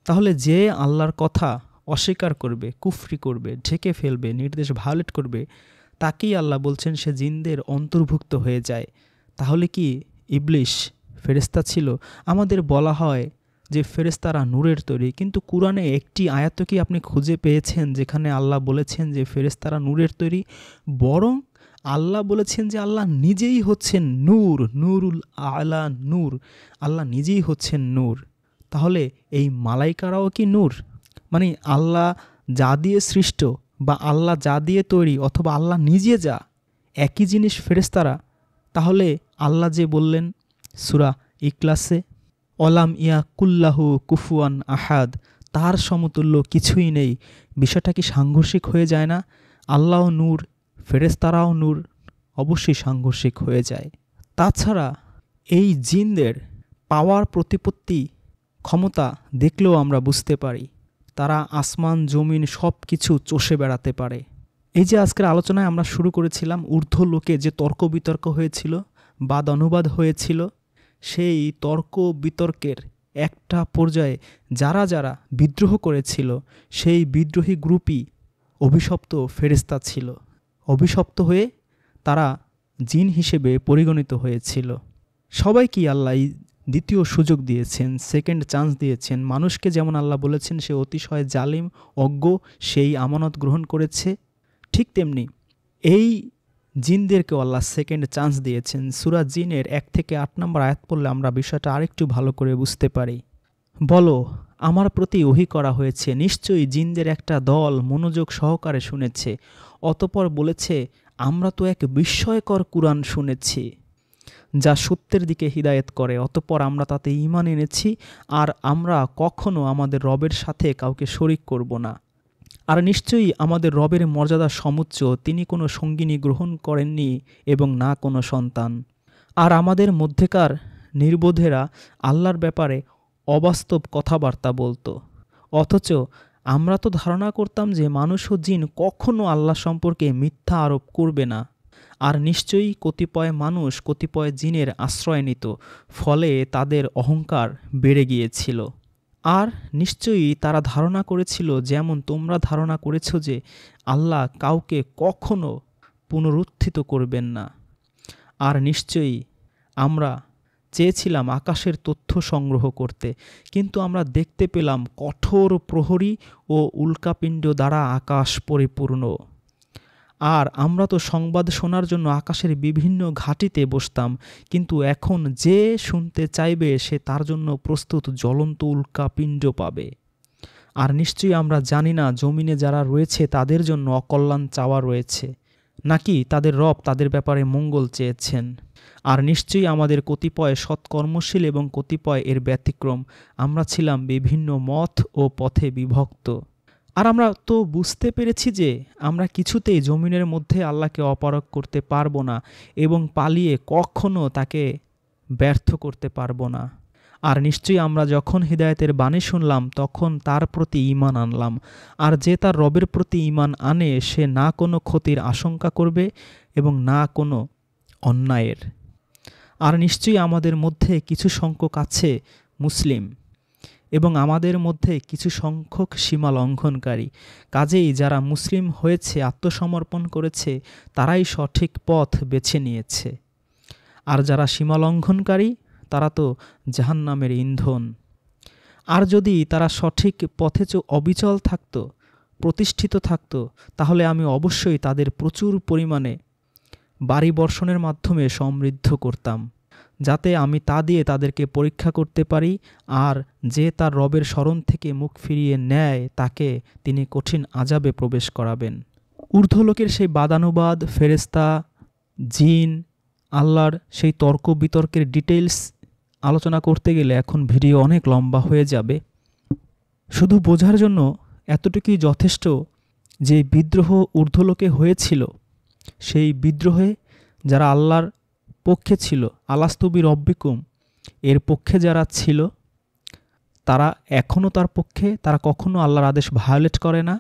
তাহলে যে আল্লাহর কথা অস্বীকার করবে, কুফরি করবে, ঢেকে ফেলবে, নির্দেশ ভায়োলেট করবে, তাকেই আল্লাহ বলছেন সে জিনদের অন্তর্ভুক্ত হয়ে যায়। তাহলে কি ইবলিশ ফেরেশতা ছিল? আমাদের বলা হয় যে ফেরেশতারা নূরের তৈরি, কিন্তু কুরআনে একটি আয়াত কি আপনি খুঁজে পেয়েছেন যেখানে আল্লাহ বলেছেন যে ফেরেশতারা নূরের তৈরি? বরং আল্লাহ বলেছেন যে আল্লাহ নিজেই হচ্ছেন নূর, নূরুল আলা নূর, আল্লাহ নিজেই হচ্ছেন নূর। তাহলে এই মালাইকারাও কি নূর? মানে আল্লাহ যা দিয়ে সৃষ্ট বা আল্লাহ যা দিয়ে তৈরি অথবা আল্লাহ নিজে যা, একই জিনিস ফেরেশতারা। তাহলে আল্লাহ যে বললেন সূরা ইখলাসে, অলাম ইয়া কুল্লাহু কুফুয়ান আহাদ, তার সমতুল্য কিছুই নেই, বিষয়টা কি সাংঘর্ষিক হয়ে যায় না? আল্লাহও নূর, ফেরেশতারাও নূর, অবশ্যই সাংঘর্ষিক হয়ে যায়। তাছাড়া এই জিনদের পাওয়ার প্রতিপত্তি ক্ষমতা দেখলেও আমরা বুঝতে পারি তারা আসমান জমিন সব কিছু চষে বেড়াতে পারে। এই যে আজকের আলোচনায় আমরা শুরু করেছিলাম ঊর্ধ্ব লোকে যে তর্ক বিতর্ক হয়েছিল, বাদ অনুবাদ হয়েছিল, সেই তর্ক বিতর্কের একটা পর্যায়ে যারা যারা বিদ্রোহ করেছিল সেই বিদ্রোহী গ্রুপই অভিশপ্ত ফেরেশতা ছিল। অভিশপ্ত হয়ে তারা জিন হিসেবে পরিগণিত হয়েছিল। সবাইকে আল্লাহ দ্বিতীয় সুযোগ দিয়েছেন, সেকেন্ড চান্স দিয়েছেন। মানুষকে যেমন আল্লাহ বলেছেন সে অতিশয় জালিম, অজ্ঞ, সেই আমানত গ্রহণ করেছে, ঠিক তেমনি এই জিনদেরকেও আল্লাহ সেকেন্ড চান্স দিয়েছেন। সূরা জিনের 1 থেকে 8 নম্বর আয়াত পড়লে আমরা বিষয়টা আরেকটু ভালো করে বুঝতে পারি। বলো, আমার প্রতি ওহী করা হয়েছে, নিশ্চয়ই জিনদের একটা দল মনোযোগ সহকারে শুনেছে, অতঃপর বলেছে আমরা তো এক বিস্ময়কর কুরআন শুনেছি যা সত্যের দিকে হিদায়েত করে, অতঃপর আমরা তাতে ঈমান এনেছি, আর আমরা কখনো আমাদের রবের সাথে কাউকে শরিক করব না। আর নিশ্চয়ই আমাদের রবের মর্যাদা সমুচ্চ, তিনি কোনো সঙ্গিনী গ্রহণ করেননি এবং না কোনো সন্তান। আর আমাদের মধ্যেকার নির্বোধেরা আল্লাহর ব্যাপারে অবাস্তব কথাবার্তা বলতো, অথচ আমরা তো ধারণা করতাম যে মানুষ ও জিন কখনো আল্লাহ সম্পর্কে মিথ্যা আরোপ করবে না। আর নিশ্চয়ই কতিপয় মানুষ কতিপয় জিনের আশ্রয় নিত, ফলে তাদের অহংকার বেড়ে গিয়েছিল। আর নিশ্চয়ই তারা ধারণা করেছিল যেমন তোমরা ধারণা করেছ যে আল্লাহ কাউকে কখনো পুনরুত্থিত করবেন না। আর নিশ্চয়ই আমরা চেয়েছিলাম আকাশের তথ্য সংগ্রহ করতে, কিন্তু আমরা দেখতে পেলাম কঠোর প্রহরী ও উল্কাপিণ্ড দ্বারা আকাশ পরিপূর্ণ। আর আমরা তো সংবাদ শোনার জন্য আকাশের বিভিন্ন ঘাঁটিতে বসতাম, কিন্তু এখন যে শুনতে চাইবে সে তার জন্য প্রস্তুত জ্বলন্ত উল্কাপিণ্ড পাবে। আর নিশ্চয়ই আমরা জানি না জমিনে যারা রয়েছে তাদের জন্য অকল্যাণ চাওয়া রয়েছে, নাকি তাদের রব তাদের ব্যাপারে মঙ্গল চেয়েছেন। আর নিশ্চয়ই আমাদের কতিপয় সৎকর্মশীল এবং কতিপয় এর ব্যতিক্রম, আমরা ছিলাম বিভিন্ন মত ও পথে বিভক্ত। আর আমরা তো বুঝতে পেরেছি যে আমরা কিছুতেই জমিনের মধ্যে আল্লাহকে অপারগ করতে পারবো না এবং পালিয়ে কখনো তাকে ব্যর্থ করতে পারবো না। আর নিশ্চয়ই আমরা যখন হিদায়াতের বাণী শুনলাম তখন তার প্রতি ঈমান আনলাম। আর যে তার রবের প্রতি ঈমান আনে সে না কোনো ক্ষতির আশঙ্কা করবে এবং না কোনো অন্যায়ের। আর নিশ্চয়ই আমাদের মধ্যে কিছু সংখ্যক আছে মুসলিম, এবং আমাদের মধ্যে কিছু সংখ্যক সীমা লঙ্ঘনকারী। কাজেই যারা মুসলিম হয়েছে, আত্মসমর্পণ করেছে, তারাই সঠিক পথ বেছে নিয়েছে। আর যারা সীমা লঙ্ঘনকারী তারা তো জাহান্নামের ইন্ধন। আর যদি তারা সঠিক পথে অবিচল থাকতো, প্রতিষ্ঠিত থাকতো, তাহলে আমি অবশ্যই তাদের প্রচুর পরিমাণে বাড়ি বর্ষণের মাধ্যমে সমৃদ্ধ করতাম, যাতে আমি তা দিয়ে তাদেরকে পরীক্ষা করতে পারি। আর যে তার রবের স্মরণ থেকে মুখ ফিরিয়ে নেয় তাকে তিনি কঠিন আযাবে প্রবেশ করাবেন। ঊর্ধ্বলোকের সেই বাদানুবাদ, ফেরেশতা, জিন, আল্লাহর সেই তর্ক বিতর্কের ডিটেইলস আলোচনা করতে গেলে এখন ভিডিও অনেক লম্বা হয়ে যাবে। শুধু বোঝার জন্য এতটুকুই যথেষ্ট যে বিদ্রোহ ঊর্ধ্বলোকে হয়েছিল, সেই বিদ্রোহে যারা আল্লাহর পক্ষে ছিল, আলাস্তুবি রব্বিকুম এর পক্ষে যারা ছিল, তারা এখনও তার পক্ষে, তারা কখনো আল্লাহর আদেশ ভায়োলেট করে না,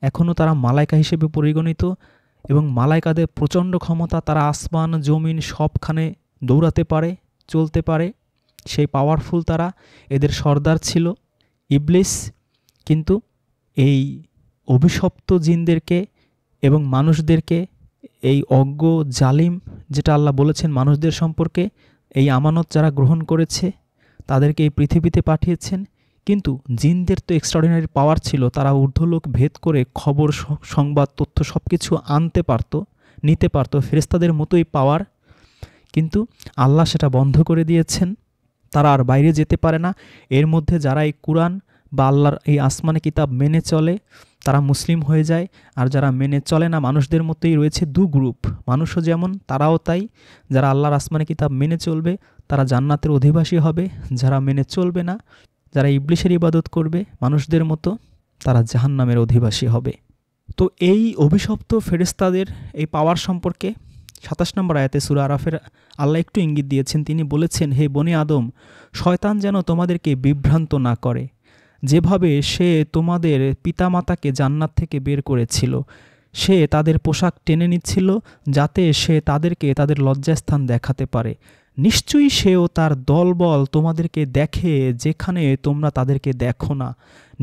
এখনও তারা মালাইকা হিসেবে পরিগণিত এবং মালাইকাদের প্রচণ্ড ক্ষমতা, তারা আসমান জমিন সবখানে দৌড়াতে পারে, চলতে পারে, সেই পাওয়ারফুল তারা, এদের সর্দার ছিল ইবলিস। কিন্তু এই অভিশপ্ত জিনদেরকে এবং মানুষদেরকে, এই অজ্ঞ জালিম, যেটা আল্লাহ বলেছেন মানুষদের সম্পর্কে, এই আমানত যারা গ্রহণ করেছে তাদেরকে এই পৃথিবীতে পাঠিয়েছেন। কিন্তু জিনদের তো এক্সট্রাঅর্ডিনারি পাওয়ার ছিল, তারা ঊর্ধ্বলোক ভেদ করে খবর, সংবাদ, তথ্য সব কিছু আনতে পারতো, নিতে পারতো, ফেরেশতাদের মতোই পাওয়ার। কিন্তু আল্লাহ সেটা বন্ধ করে দিয়েছেন, তারা আর বাইরে যেতে পারে না। এর মধ্যে যারা এই কুরআন বা আল্লাহর এই আসমানি কিতাব মেনে চলে তারা মুসলিম হয়ে যায়, আর যারা মেনে চলে না মানুষদের মতোই রয়েছে দু গ্রুপ। মানুষও যেমন তারাও তাই, যারা আল্লাহর আসমানি কিতাব মেনে চলবে তারা জান্নাতের অধিবাসী হবে, যারা মেনে চলবে না, যারা ইবলিশের ইবাদত করবে মানুষদের মতো, তারা জাহান্নামের অধিবাসী হবে। তো এই অভিশপ্ত ফেরেশতাদের এই পাওয়ার সম্পর্কে ২৭ নম্বর আয়াতে সূরা আরাফের আল্লাহ একটু ইঙ্গিত দিয়েছেন। তিনি বলেছেন, হে বনি আদম, শয়তান যেন তোমাদেরকে বিভ্রান্ত না করে, যেভাবে সে তোমাদের পিতামাতাকে জান্নাত থেকে বের করেছিল। সে তাদের পোশাক টেনে নিচ্ছিল যাতে সে তাদেরকে তাদের লজ্জাস্থান দেখাতে পারে। নিশ্চয়ই সেও তার দলবল তোমাদেরকে দেখে যেখানে তোমরা তাদেরকে দেখো না।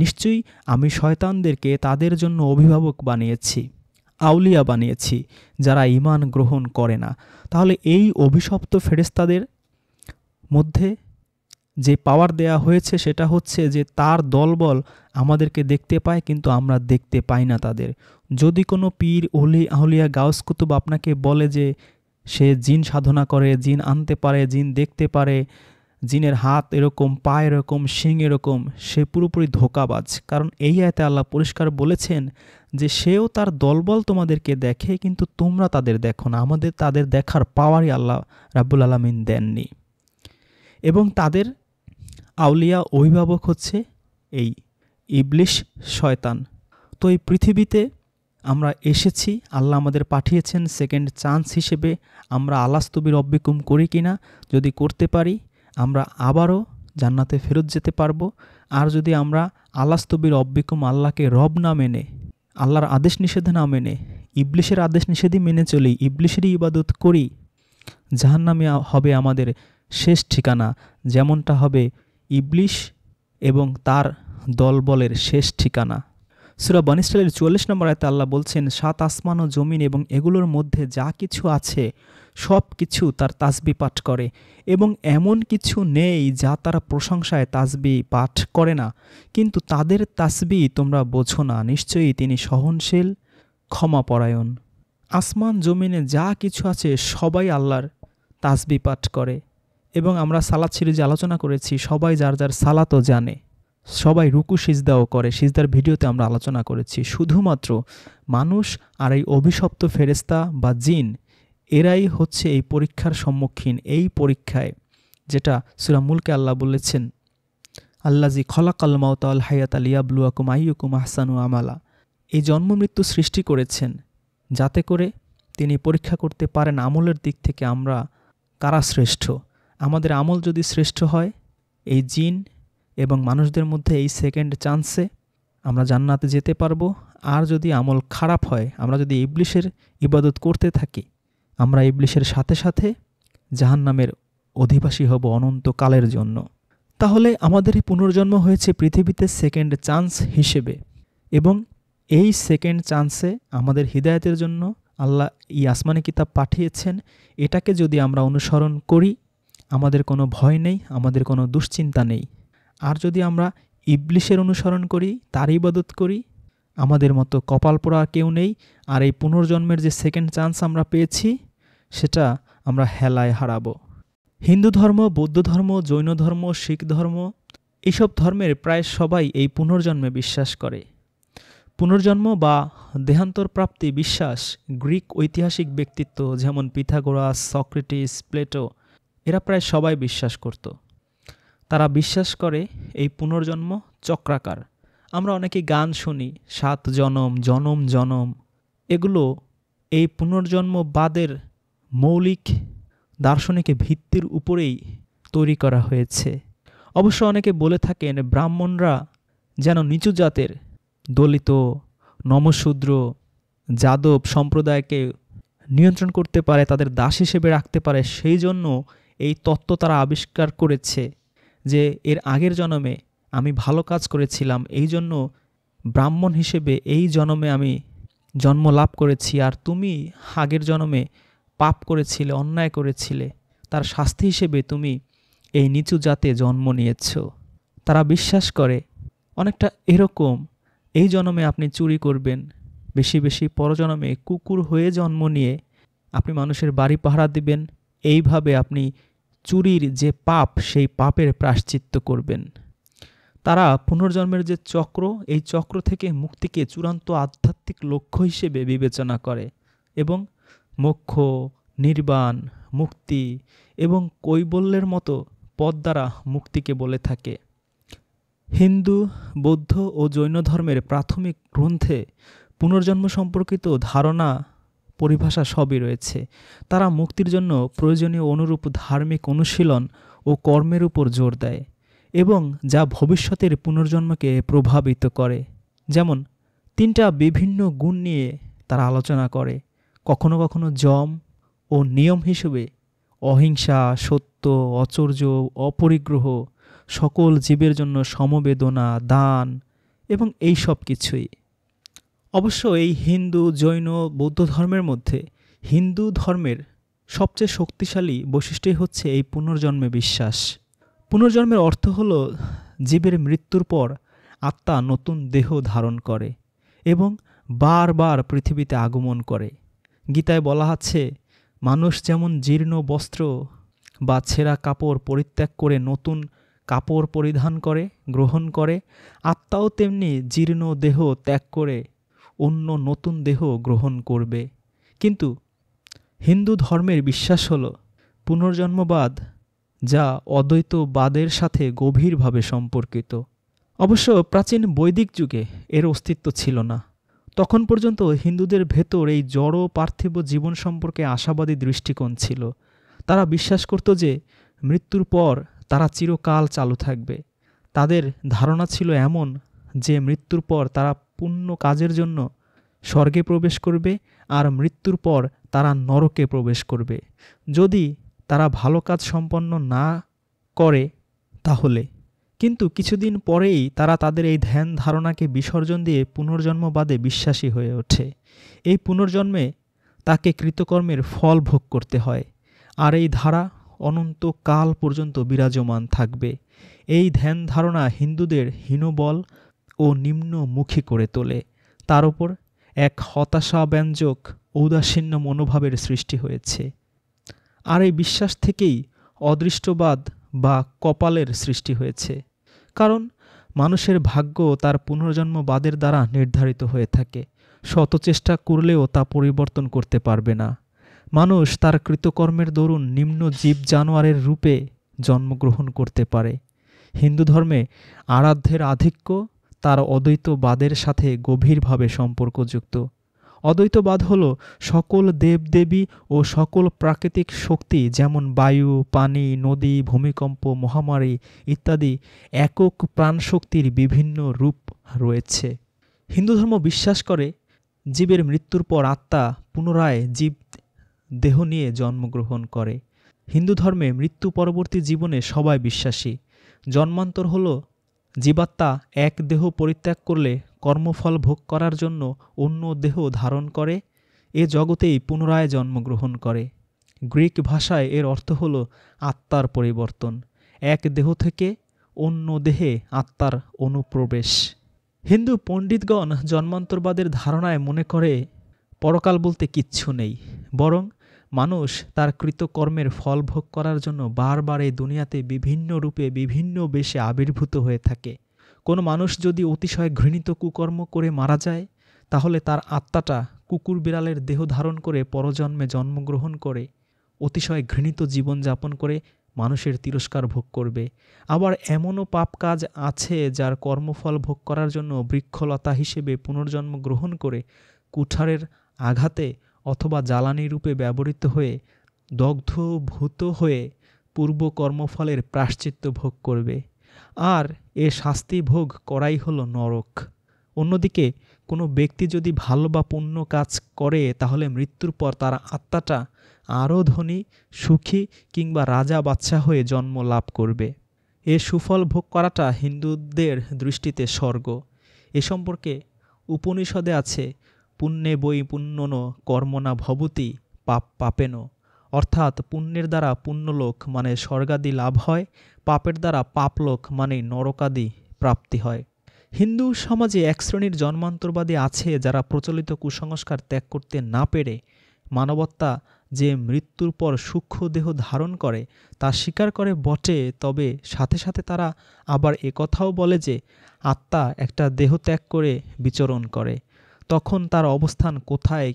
নিশ্চয়ই আমি শয়তানদেরকে তাদের জন্য অভিভাবক বানিয়েছি, আউলিয়া বানিয়েছি, যারা ঈমান গ্রহণ করে না। তাহলে এই অভিশপ্ত ফেরেশতাদের মধ্যে যে পাওয়ার দেয়া হয়েছে সেটা হচ্ছে যে তার দলবল আমাদেরকে দেখতে পায়, কিন্তু আমরা দেখতে পাই না তাদের। যদি কোনো পীর, ওলি, আউলিয়া, গাউস কুতুব আপনাকে বলে যে সে জিন সাধনা করে, জিন আনতে পারে, জিন দেখতে পারে, জিনের হাত এরকম, পা এরকম, শিং এরকম, সে পুরোপুরি ধোঁকাবাজ। কারণ এই আয়াতে আল্লাহ পরিষ্কার বলেছেন যে সেও তার দলবল তোমাদেরকে দেখে, কিন্তু তোমরা তাদের দেখো না। আমাদের তাদের দেখার পাওয়ারই আল্লাহ রাব্বুল আলামিন দেননি। এবং তাদের আউলিয়া, অভিভাবক হচ্ছে এই ইবলিশ, শয়তান। তো এই পৃথিবীতে আমরা এসেছি, আল্লাহ আমাদের পাঠিয়েছেন সেকেন্ড চান্স হিসেবে। আমরা আলাস্তুবি রব্বিকুম করি কিনা, যদি করতে পারি আমরা আবারও জান্নাতে ফেরত যেতে পারবো। আর যদি আমরা আলাস্তুবি রব্বিকুম, আল্লাহকে রব না মেনে, আল্লাহর আদেশ নিষেধ না মেনে, ইবলিশের আদেশ নিষেধই মেনে চলি, ইবলিশেরই ইবাদত করি, জাহান্নামে হবে আমাদের শেষ ঠিকানা। যেমনটা হবে ইবলিশ এবং তার দলবলের শেষ ঠিকানা। সূরা বনী ইসরাঈলের ৪৪ নম্বর আয়াতে আল্লাহ বলছেন, ৭ আসমান ও জমিন এবং এগুলোর মধ্যে যা কিছু আছে সব কিছু তার তাসবিহ পাঠ করে, এবং এমন কিছু নেই যা তারা প্রশংসায় তাসবিহ পাঠ করে না, কিন্তু তাদের তাসবিহ তোমরা বোঝো না। নিশ্চয়ই তিনি সহনশীল, ক্ষমাপরায়ণ। আসমান জমিনে যা কিছু আছে সবাই আল্লাহর তাসবিহ পাঠ করে, এবং আমরা সালাত সিরিজে আলোচনা করেছি, সবাই যার যার সালাতও জানে, সবাই রুকু সিজদাও করে, সিজদার ভিডিওতে আমরা আলোচনা করেছি। শুধুমাত্র মানুষ আর এই অভিশপ্ত ফেরেশতা বা জিন, এরাই হচ্ছে এই পরীক্ষার সম্মুখীন। এই পরীক্ষায় যেটা সূরা মুলকে আল্লাহ বলেছেন, আল্লাযী খলাকাল মাউতা ওয়াল হায়াতা লিয়াবলুয়াকুম আইয়ুকুম আহসানু আমালা, এই জন্ম মৃত্যু সৃষ্টি করেছেন যাতে করে তিনি পরীক্ষা করতে পারেন আমলের দিক থেকে আমরা কারা শ্রেষ্ঠ। আমাদের আমল যদি শ্রেষ্ঠ হয়, এই জিন এবং মানুষদের মধ্যে এই সেকেন্ড চান্সে আমরা জান্নাতে যেতে পারবো। আর যদি আমল খারাপ হয়, আমরা যদি ইবলিশের ইবাদত করতে থাকি, আমরা ইবলিশের সাথে সাথে জাহান্নামের অধিবাসী হব অনন্তকালের জন্য। তাহলে আমাদের এই পুনর্জন্ম হয়েছে পৃথিবীতে সেকেন্ড চান্স হিসেবে, এবং এই সেকেন্ড চান্সে আমাদের হিদায়াতের জন্য আল্লাহ এই আসমানি কিতাব পাঠিয়েছেন। এটাকে যদি আমরা অনুসরণ করি, আমাদের কোনো ভয় নেই, আমাদের কোনো দুশ্চিন্তা নেই। আর যদি আমরা ইবলিশের অনুসরণ করি, তার ইবাদত করি, আমাদের মতো কপাল পোড়া কেউ নেই। আর এই পুনর্জন্মের যে সেকেন্ড চান্স আমরা পেয়েছি, সেটা আমরা হেলায় হারাবো। হিন্দু ধর্ম, বৌদ্ধ ধর্ম, জৈন ধর্ম, শিখ ধর্ম, এইসব ধর্মের প্রায় সবাই এই পুনর্জন্মে বিশ্বাস করে। পুনর্জন্ম বা দেহান্তর প্রাপ্তি বিশ্বাস গ্রিক ঐতিহাসিক ব্যক্তিত্ব যেমন পিথাগোরাস, সক্রেটিস, প্লেটো, এরা প্রায় সবাই বিশ্বাস করত। তারা বিশ্বাস করে এই পুনর্জন্ম চক্রাকার। আমরা অনেকে গান শুনি, 7 জনম, জনম জনম, এগুলো এই পুনর্জন্মবাদের মৌলিক দার্শনিক ভিত্তির উপরেই তৈরি করা হয়েছে। অবশ্য অনেকে বলে থাকেন ব্রাহ্মণরা যেন নিচু জাতের, দলিত, নমশূদ্র, যাদব সম্প্রদায়কে নিয়ন্ত্রণ করতে পারে, তাদের দাস হিসেবে রাখতে পারে, সেই জন্য এই তত্ত্ব তারা আবিষ্কার করেছে যে এর আগের জন্মে আমি ভালো কাজ করেছিলাম, এই জন্য ব্রাহ্মণ হিসেবে এই জন্মে আমি জন্ম লাভ করেছি, আর তুমি আগের জন্মে পাপ করেছিলে, অন্যায় করেছিলে, তার শাস্তি হিসেবে তুমি এই নিচু জাতে জন্ম নিয়েছ। তারা বিশ্বাস করে অনেকটা এরকম, এই জন্মে আপনি চুরি করবেন, বেশি বেশি পরজন্মে কুকুর হয়ে জন্ম নিয়ে আপনি মানুষের বাড়ি পাহারা দিবেন, এইভাবে আপনি চুরির যে পাপ, সেই পাপের প্রায়শ্চিত্ত করবেন। তারা পুনর্জন্মের যে চক্র, এই চক্র থেকে মুক্তিকে চূড়ান্ত আধ্যাত্মিক লক্ষ্য হিসেবে বিবেচনা করে এবং মোক্ষ, নির্বাণ, মুক্তি এবং কৈবল্যের মতো পদ দ্বারা মুক্তিকে বলে থাকে। হিন্দু, বৌদ্ধ ও জৈন ধর্মের প্রাথমিক গ্রন্থে পুনর্জন্ম সম্পর্কিত ধারণা, পরিভাষা সবই রয়েছে। তারা মুক্তির জন্য প্রয়োজনীয় অনুরূপ ধার্মিক অনুশীলন ও কর্মের উপর জোর দেয় এবং যা ভবিষ্যতের পুনর্জন্মকে প্রভাবিত করে। যেমন 3টা বিভিন্ন গুণ নিয়ে তারা আলোচনা করে। কখনো কখনো যম ও নিয়ম হিসেবে অহিংসা, সত্য, অচর্য, অপরিগ্রহ, সকল জীবের জন্য সমবেদনা, দান এবং এই সব কিছুই। অবশ্য এই হিন্দু, জৈন, বৌদ্ধ ধর্মের মধ্যে হিন্দু ধর্মের সবচেয়ে শক্তিশালী বৈশিষ্ট্যই হচ্ছে এই পুনর্জন্মে বিশ্বাস। পুনর্জন্মের অর্থ হল জীবের মৃত্যুর পর আত্মা নতুন দেহ ধারণ করে এবং বারবার পৃথিবীতে আগমন করে। গীতায় বলা আছে, মানুষ যেমন জীর্ণ বস্ত্র বা ছেঁড়া কাপড় পরিত্যাগ করে নতুন কাপড় পরিধান করে, গ্রহণ করে, আত্মাও তেমনি জীর্ণ দেহ ত্যাগ করে অন্য নতুন দেহ গ্রহণ করবে। কিন্তু হিন্দু ধর্মের বিশ্বাস হল পুনর্জন্মবাদ, যা অদ্বৈতবাদের সাথে গভীরভাবে সম্পর্কিত। অবশ্য প্রাচীন বৈদিক যুগে এর অস্তিত্ব ছিল না। তখন পর্যন্ত হিন্দুদের ভেতর এই জড় পার্থিব জীবন সম্পর্কে আশাবাদী দৃষ্টিকোণ ছিল। তারা বিশ্বাস করত যে মৃত্যুর পর তারা চিরকাল চালু থাকবে। তাদের ধারণা ছিল এমন যে মৃত্যুর পর তারা পুণ্য কাজের জন্য স্বর্গে প্রবেশ করবে আর মৃত্যুর পর তারা নরকে প্রবেশ করবে। যদি তারা ভালো কাজ সম্পন্ন না করে তাহলে। কিন্তু কিছুদিন পরেই তারা তাদের এই ধ্যান ধারণাকে বিসর্জন দিয়ে পুনর্জন্মবাদে বিশ্বাসী হয়ে ওঠে। এই পুনর্জন্মে তাকে কৃতকর্মের ফল ভোগ করতে হয়, আর এই ধারা অনন্তকাল পর্যন্ত বিরাজমান থাকবে। এই ধ্যান ধারণা হিন্দুদের হীনবল ও নিম্নমুখী করে তোলে। তার উপর এক হতাশাব্যঞ্জক ঔদাসীন্য মনোভাবের সৃষ্টি হয়েছে। আর এই বিশ্বাস থেকেই অদৃষ্টবাদ বা কপালের সৃষ্টি হয়েছে। কারণ মানুষের ভাগ্য তার পুনর্জন্মবাদের দ্বারা নির্ধারিত হয়ে থাকে। শত চেষ্টা করলেও তা পরিবর্তন করতে পারবে না। মানুষ তার কৃতকর্মের দরুন নিম্ন জীব জানোয়ারের রূপে জন্মগ্রহণ করতে পারে। হিন্দু ধর্মে আরাধ্যের আধিক্য তার অদ্বৈতবাদের সাথে গভীরভাবে সম্পর্কযুক্ত। অদ্বৈতবাদ হল সকল দেবদেবী ও সকল প্রাকৃতিক শক্তি, যেমন বায়ু, পানি, নদী, ভূমিকম্প, মহামারী ইত্যাদি একক প্রাণশক্তির বিভিন্ন রূপ রয়েছে। হিন্দু ধর্ম বিশ্বাস করে জীবের মৃত্যুর পর আত্মা পুনরায় জীব দেহ নিয়ে জন্মগ্রহণ করে। হিন্দু ধর্মে মৃত্যু পরবর্তী জীবনে সবাই বিশ্বাসী। জন্মান্তর হল জীবাত্মা এক দেহ পরিত্যাগ করলে কর্মফল ভোগ করার জন্য অন্য দেহ ধারণ করে এ জগতেই পুনরায় জন্মগ্রহণ করে। গ্রিক ভাষায় এর অর্থ হল আত্মার পরিবর্তন, এক দেহ থেকে অন্য দেহে আত্মার অনুপ্রবেশ। হিন্দু পণ্ডিতগণ জন্মান্তরবাদের ধারণায় মনে করে পরকাল বলতে কিচ্ছু নেই, বরং মানুষ তার কৃতকর্মের ফল ভোগ করার জন্য বারবার এই দুনিয়াতে বিভিন্ন রূপে বিভিন্ন বেশে আবির্ভূত হয়ে থাকে। কোনো মানুষ যদি অতিশয় ঘৃণিত কুকর্ম করে মারা যায়, তাহলে তার আত্মাটা কুকুর বিড়ালের দেহ ধারণ করে পরজন্মে জন্মগ্রহণ করে অতিশয় ঘৃণিত জীবনযাপন করে মানুষের তিরস্কার ভোগ করবে। আবার এমনও পাপ কাজ আছে যার কর্মফল ভোগ করার জন্য বৃক্ষলতা হিসেবে পুনর্জন্ম গ্রহণ করে কুঠারের আঘাতে অথবা জ্বালানি রূপে ব্যবহৃত হয়ে দগ্ধভূত হয়ে পূর্ব কর্মফলের প্রায়শ্চিত্ত ভোগ করবে। আর এ শাস্তি ভোগ করাই হলো নরক। অন্যদিকে কোনো ব্যক্তি যদি ভালো বা পুণ্য কাজ করে, তাহলে মৃত্যুর পর তার আত্মাটা আরও ধনী, সুখী কিংবা রাজা বাদশাহ হয়ে জন্ম লাভ করবে। এ সুফল ভোগ করাটা হিন্দুদের দৃষ্টিতে স্বর্গ। এ সম্পর্কে উপনিষদে আছে, পুণ্যে বৈ পুণ্যন কর্মনা ভবতি পাপ পাপেন, অর্থাৎ পুণ্যের দ্বারা পুণ্যলোক মানে স্বর্গাদি লাভ হয়, পাপের দ্বারা পাপলোক মানে নরকাদি প্রাপ্তি হয়। হিন্দু সমাজে এক শ্রেণীর জন্মান্তরবাদী আছে যারা প্রচলিত কুসংস্কার ত্যাগ করতে না পেরে মানবত্বা যে মৃত্যুর পর সূক্ষ্ম দেহ ধারণ করে তা স্বীকার করে বটে, তবে সাথে সাথে তারা আবার একথাও বলে যে আত্মা একটা দেহ ত্যাগ করে বিচরণ করে। তখন তার অবস্থান কোথায়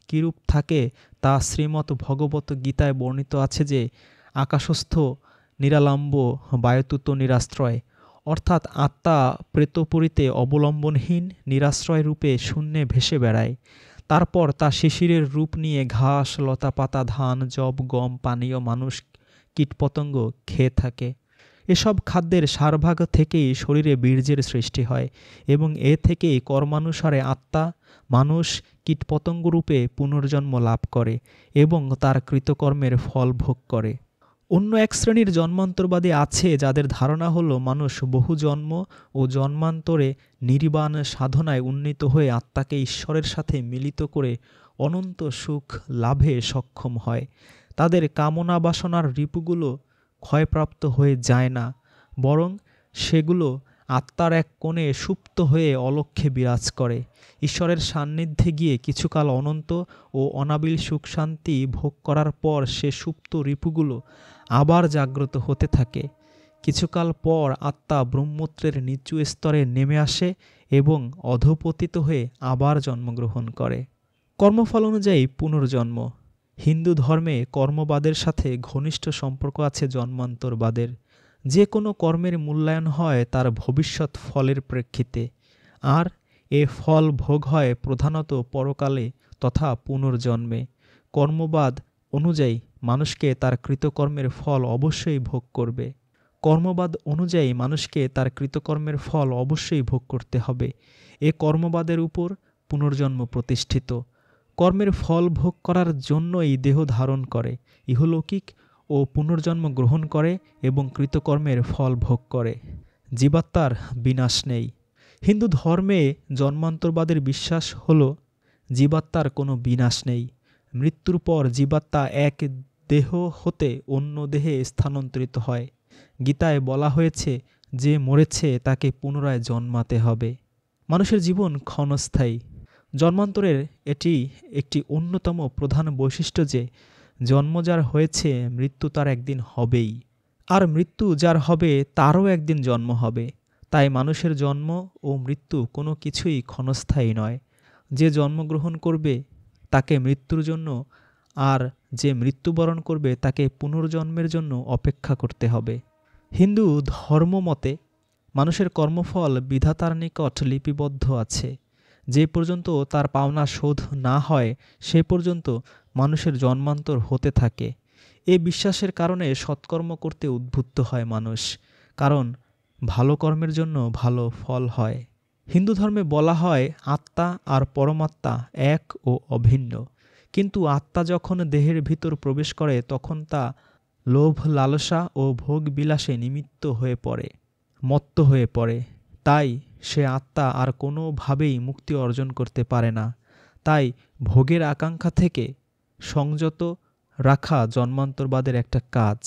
কিরূপ থাকে তা শ্রীমৎ ভগবত গীতায় বর্ণিত আছে যে আকাশস্থ নিরালম্ব বায়ুতুত নিরাশ্রয়, অর্থাৎ আত্মা প্রেতপুরীতে অবলম্বনহীন নিরাশ্রয় রূপে শূন্যে ভেসে বেড়ায়। তারপর তা শিশিরের রূপ নিয়ে ঘাস, লতা পাতা, ধান, যব, গম, পানীয় মানুষ, কীটপতঙ্গ খেয়ে থাকে। এসব খাদ্যের সারভাগ থেকেই শরীরে বীর্যের সৃষ্টি হয় এবং এ থেকেই কর্মানুসারে আত্মা মানুষ কীটপতঙ্গ রূপে পুনর্জন্ম লাভ করে এবং তার কৃতকর্মের ফল ভোগ করে। অন্য এক শ্রেণীর জন্মান্তরবাদী আছে যাদের ধারণা হলো মানুষ বহু জন্ম ও জন্মান্তরে নির্বাণ সাধনায় উন্নীত হয়ে আত্মাকে ঈশ্বরের সাথে মিলিত করে অনন্ত সুখ লাভে সক্ষম হয়। তাদের কামনা বাসনার রিপুগুলো ক্ষয়প্রাপ্ত হয়ে যায় না, বরং সেগুলো আত্মার এক কোণে সুপ্ত হয়ে অলক্ষ্যে বিরাজ করে। ঈশ্বরের সান্নিধ্যে গিয়ে কিছুকাল অনন্ত ও অনাবিল সুখ শান্তি ভোগ করার পর সে সুপ্ত রিপুগুলো আবার জাগ্রত হতে থাকে। কিছুকাল পর আত্মা ব্রহ্মত্রের নিচু স্তরে নেমে আসে এবং অধঃপতিত হয়ে আবার জন্মগ্রহণ করে। কর্মফল অনুযায়ী পুনর্জন্ম। হিন্দু ধর্মে কর্মবাদের সাথে ঘনিষ্ঠ সম্পর্ক আছে জন্মান্তরবাদের। যে কোনো কর্মের মূল্যায়ন হয় তার ভবিষ্যৎ ফলের প্রেক্ষিতে, আর এ ফল ভোগ হয় প্রধানত পরকালে তথা পুনর্জন্মে। কর্মবাদ অনুযায়ী মানুষকে তার কৃতকর্মের ফল অবশ্যই ভোগ করবে। কর্মবাদ অনুযায়ী মানুষকে তার কৃতকর্মের ফল অবশ্যই ভোগ করতে হবে। এ কর্মবাদের উপর পুনর্জন্ম প্রতিষ্ঠিত। কর্মের ফল ভোগ করার জন্যই দেহ ধারণ করে, ইহলৌকিক ও পুনর্জন্ম গ্রহণ করে এবং কৃতকর্মের ফল ভোগ করে। জীবাত্মার বিনাশ নেই। হিন্দু ধর্মে জন্মান্তরবাদের বিশ্বাস হল জীবাত্মার কোনো বিনাশ নেই। মৃত্যুর পর জীবাত্মা এক দেহ হতে অন্য দেহে স্থানান্তরিত হয়। গীতায় বলা হয়েছে, যে মরেছে তাকে পুনরায় জন্মাতে হবে। মানুষের জীবন ক্ষণস্থায়ী। জন্মান্তরের এটি একটি অন্যতম প্রধান বৈশিষ্ট্য যে জন্ম যার হয়েছে মৃত্যু তার একদিন হবেই, আর মৃত্যু যার হবে তারও একদিন জন্ম হবে। তাই মানুষের জন্ম ও মৃত্যু কোনো কিছুই ক্ষণস্থায়ী নয়। যে জন্মগ্রহণ করবে তাকে মৃত্যুর জন্য, আর যে মৃত্যুবরণ করবে তাকে পুনর্জন্মের জন্য অপেক্ষা করতে হবে। হিন্দু ধর্মমতে মানুষের কর্মফল বিধাতার নিকট লিপিবদ্ধ আছে। যে পর্যন্ত তার পাওনা শোধ না হয় সে পর্যন্ত মানুষের জন্মান্তর হতে থাকে। এই বিশ্বাসের কারণে সৎকর্ম করতে উদ্বুদ্ধ হয় মানুষ, কারণ ভালো কর্মের জন্য ভালো ফল হয়। হিন্দু ধর্মে বলা হয় আত্মা আর পরমাত্মা এক ও অভিন্ন, কিন্তু আত্মা যখন দেহের ভিতর প্রবেশ করে তখন তা লোভ, লালসা ও ভোগ বিলাসে নিমিত্ত হয়ে পড়ে। মত্ত হয়ে পড়ে। তাই সে আত্মা আর কোনোভাবেই মুক্তি অর্জন করতে পারে না। তাই ভোগের আকাঙ্ক্ষা থেকে সংযত রাখা জন্মান্তরবাদের একটা কাজ।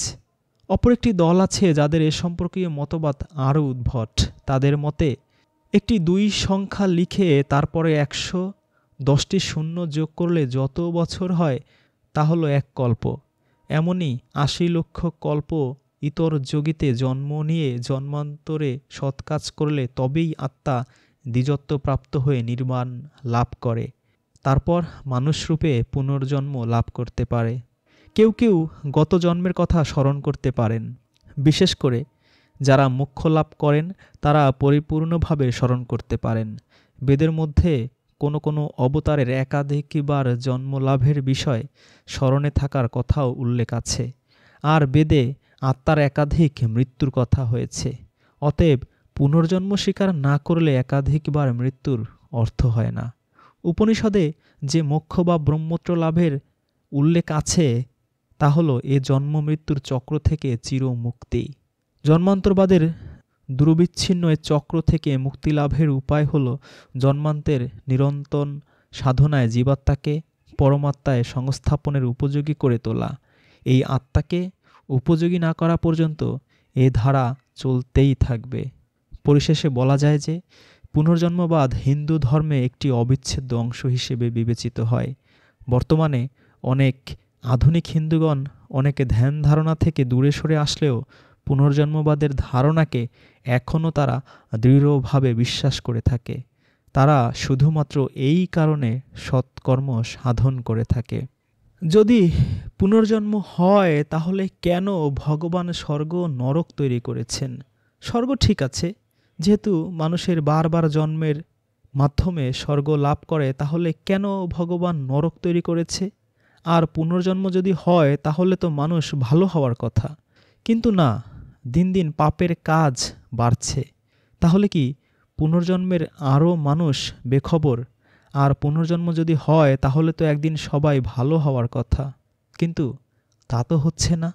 অপর একটি দল আছে যাদের এ সম্পর্কীয় মতবাদ আরও উদ্ভট। তাদের মতে একটি ২ সংখ্যা লিখে তারপরে ১১০টি শূন্য যোগ করলে যত বছর হয় তা হলো ১ কল্প। এমনি ৮০ লক্ষ কল্প ইতর যোগিতে জন্ম নিয়ে জন্মান্তরে সৎকাজ করলে তবেই আত্মা দ্বিজত্বপ্রাপ্ত হয়ে নির্বাণ লাভ করে, তারপর মানুষরূপে পুনর্জন্ম লাভ করতে পারে। কেউ কেউ গত জন্মের কথা স্মরণ করতে পারেন। বিশেষ করে যারা মোক্ষ লাভ করেন তারা পরিপূর্ণভাবে স্মরণ করতে পারেন। বেদের মধ্যে কোনো কোনো অবতারের একাধিকবার জন্মলাভের বিষয় স্মরণে থাকার কথাও উল্লেখ আছে। আর বেদে আত্মার একাধিক মৃত্যুর কথা হয়েছে। অতএব পুনর্জন্ম স্বীকার না করলে একাধিকবার মৃত্যুর অর্থ হয় না। উপনিষদে যে মোক্ষ বা ব্রহ্মত্র লাভের উল্লেখ আছে তা হলো এ জন্ম মৃত্যুর চক্র থেকে চিরমুক্তি। জন্মান্তরবাদের দুরবিচ্ছিন্ন এ চক্র থেকে মুক্তিলাভের উপায় হল জন্মান্তের নিরন্তর সাধনায় জীবাত্মাকে পরমাত্মায় সংস্থাপনের উপযোগী করে তোলা। এই আত্মাকে উপযোগী না করা পর্যন্ত এ ধারা চলতেই থাকবে। পরিশেষে বলা যায় যে পুনর্জন্মবাদ হিন্দু ধর্মে একটি অবিচ্ছেদ্য অংশ হিসেবে বিবেচিত হয়। বর্তমানে অনেক আধুনিক হিন্দুগণ অনেকে ধ্যান ধারণা থেকে দূরে সরে আসলেও পুনর্জন্মবাদের ধারণাকে এখনও তারা দৃঢ়ভাবে বিশ্বাস করে থাকে। তারা শুধুমাত্র এই কারণে সৎকর্ম সাধন করে থাকে। যদি পুনর্জন্ম হয় তাহলে কেন ভগবান স্বর্গ নরক তৈরি করেছেন? স্বর্গ ঠিক আছে, যেহেতু মানুষের বারবার জন্মের মাধ্যমে স্বর্গ লাভ করে, তাহলে কেন ভগবান নরক তৈরি করেছে? আর পুনর্জন্ম যদি হয় তাহলে তো মানুষ ভালো হওয়ার কথা। কিন্তু না, দিন দিন পাপের কাজ বাড়ছে। তাহলে কি পুনর্জন্মের আরও মানুষ বেখবর? আর পুনর্জন্ম যদি হয় তাহলে তো একদিন সবাই ভালো হওয়ার কথা, কিন্তু তা তো হচ্ছে না।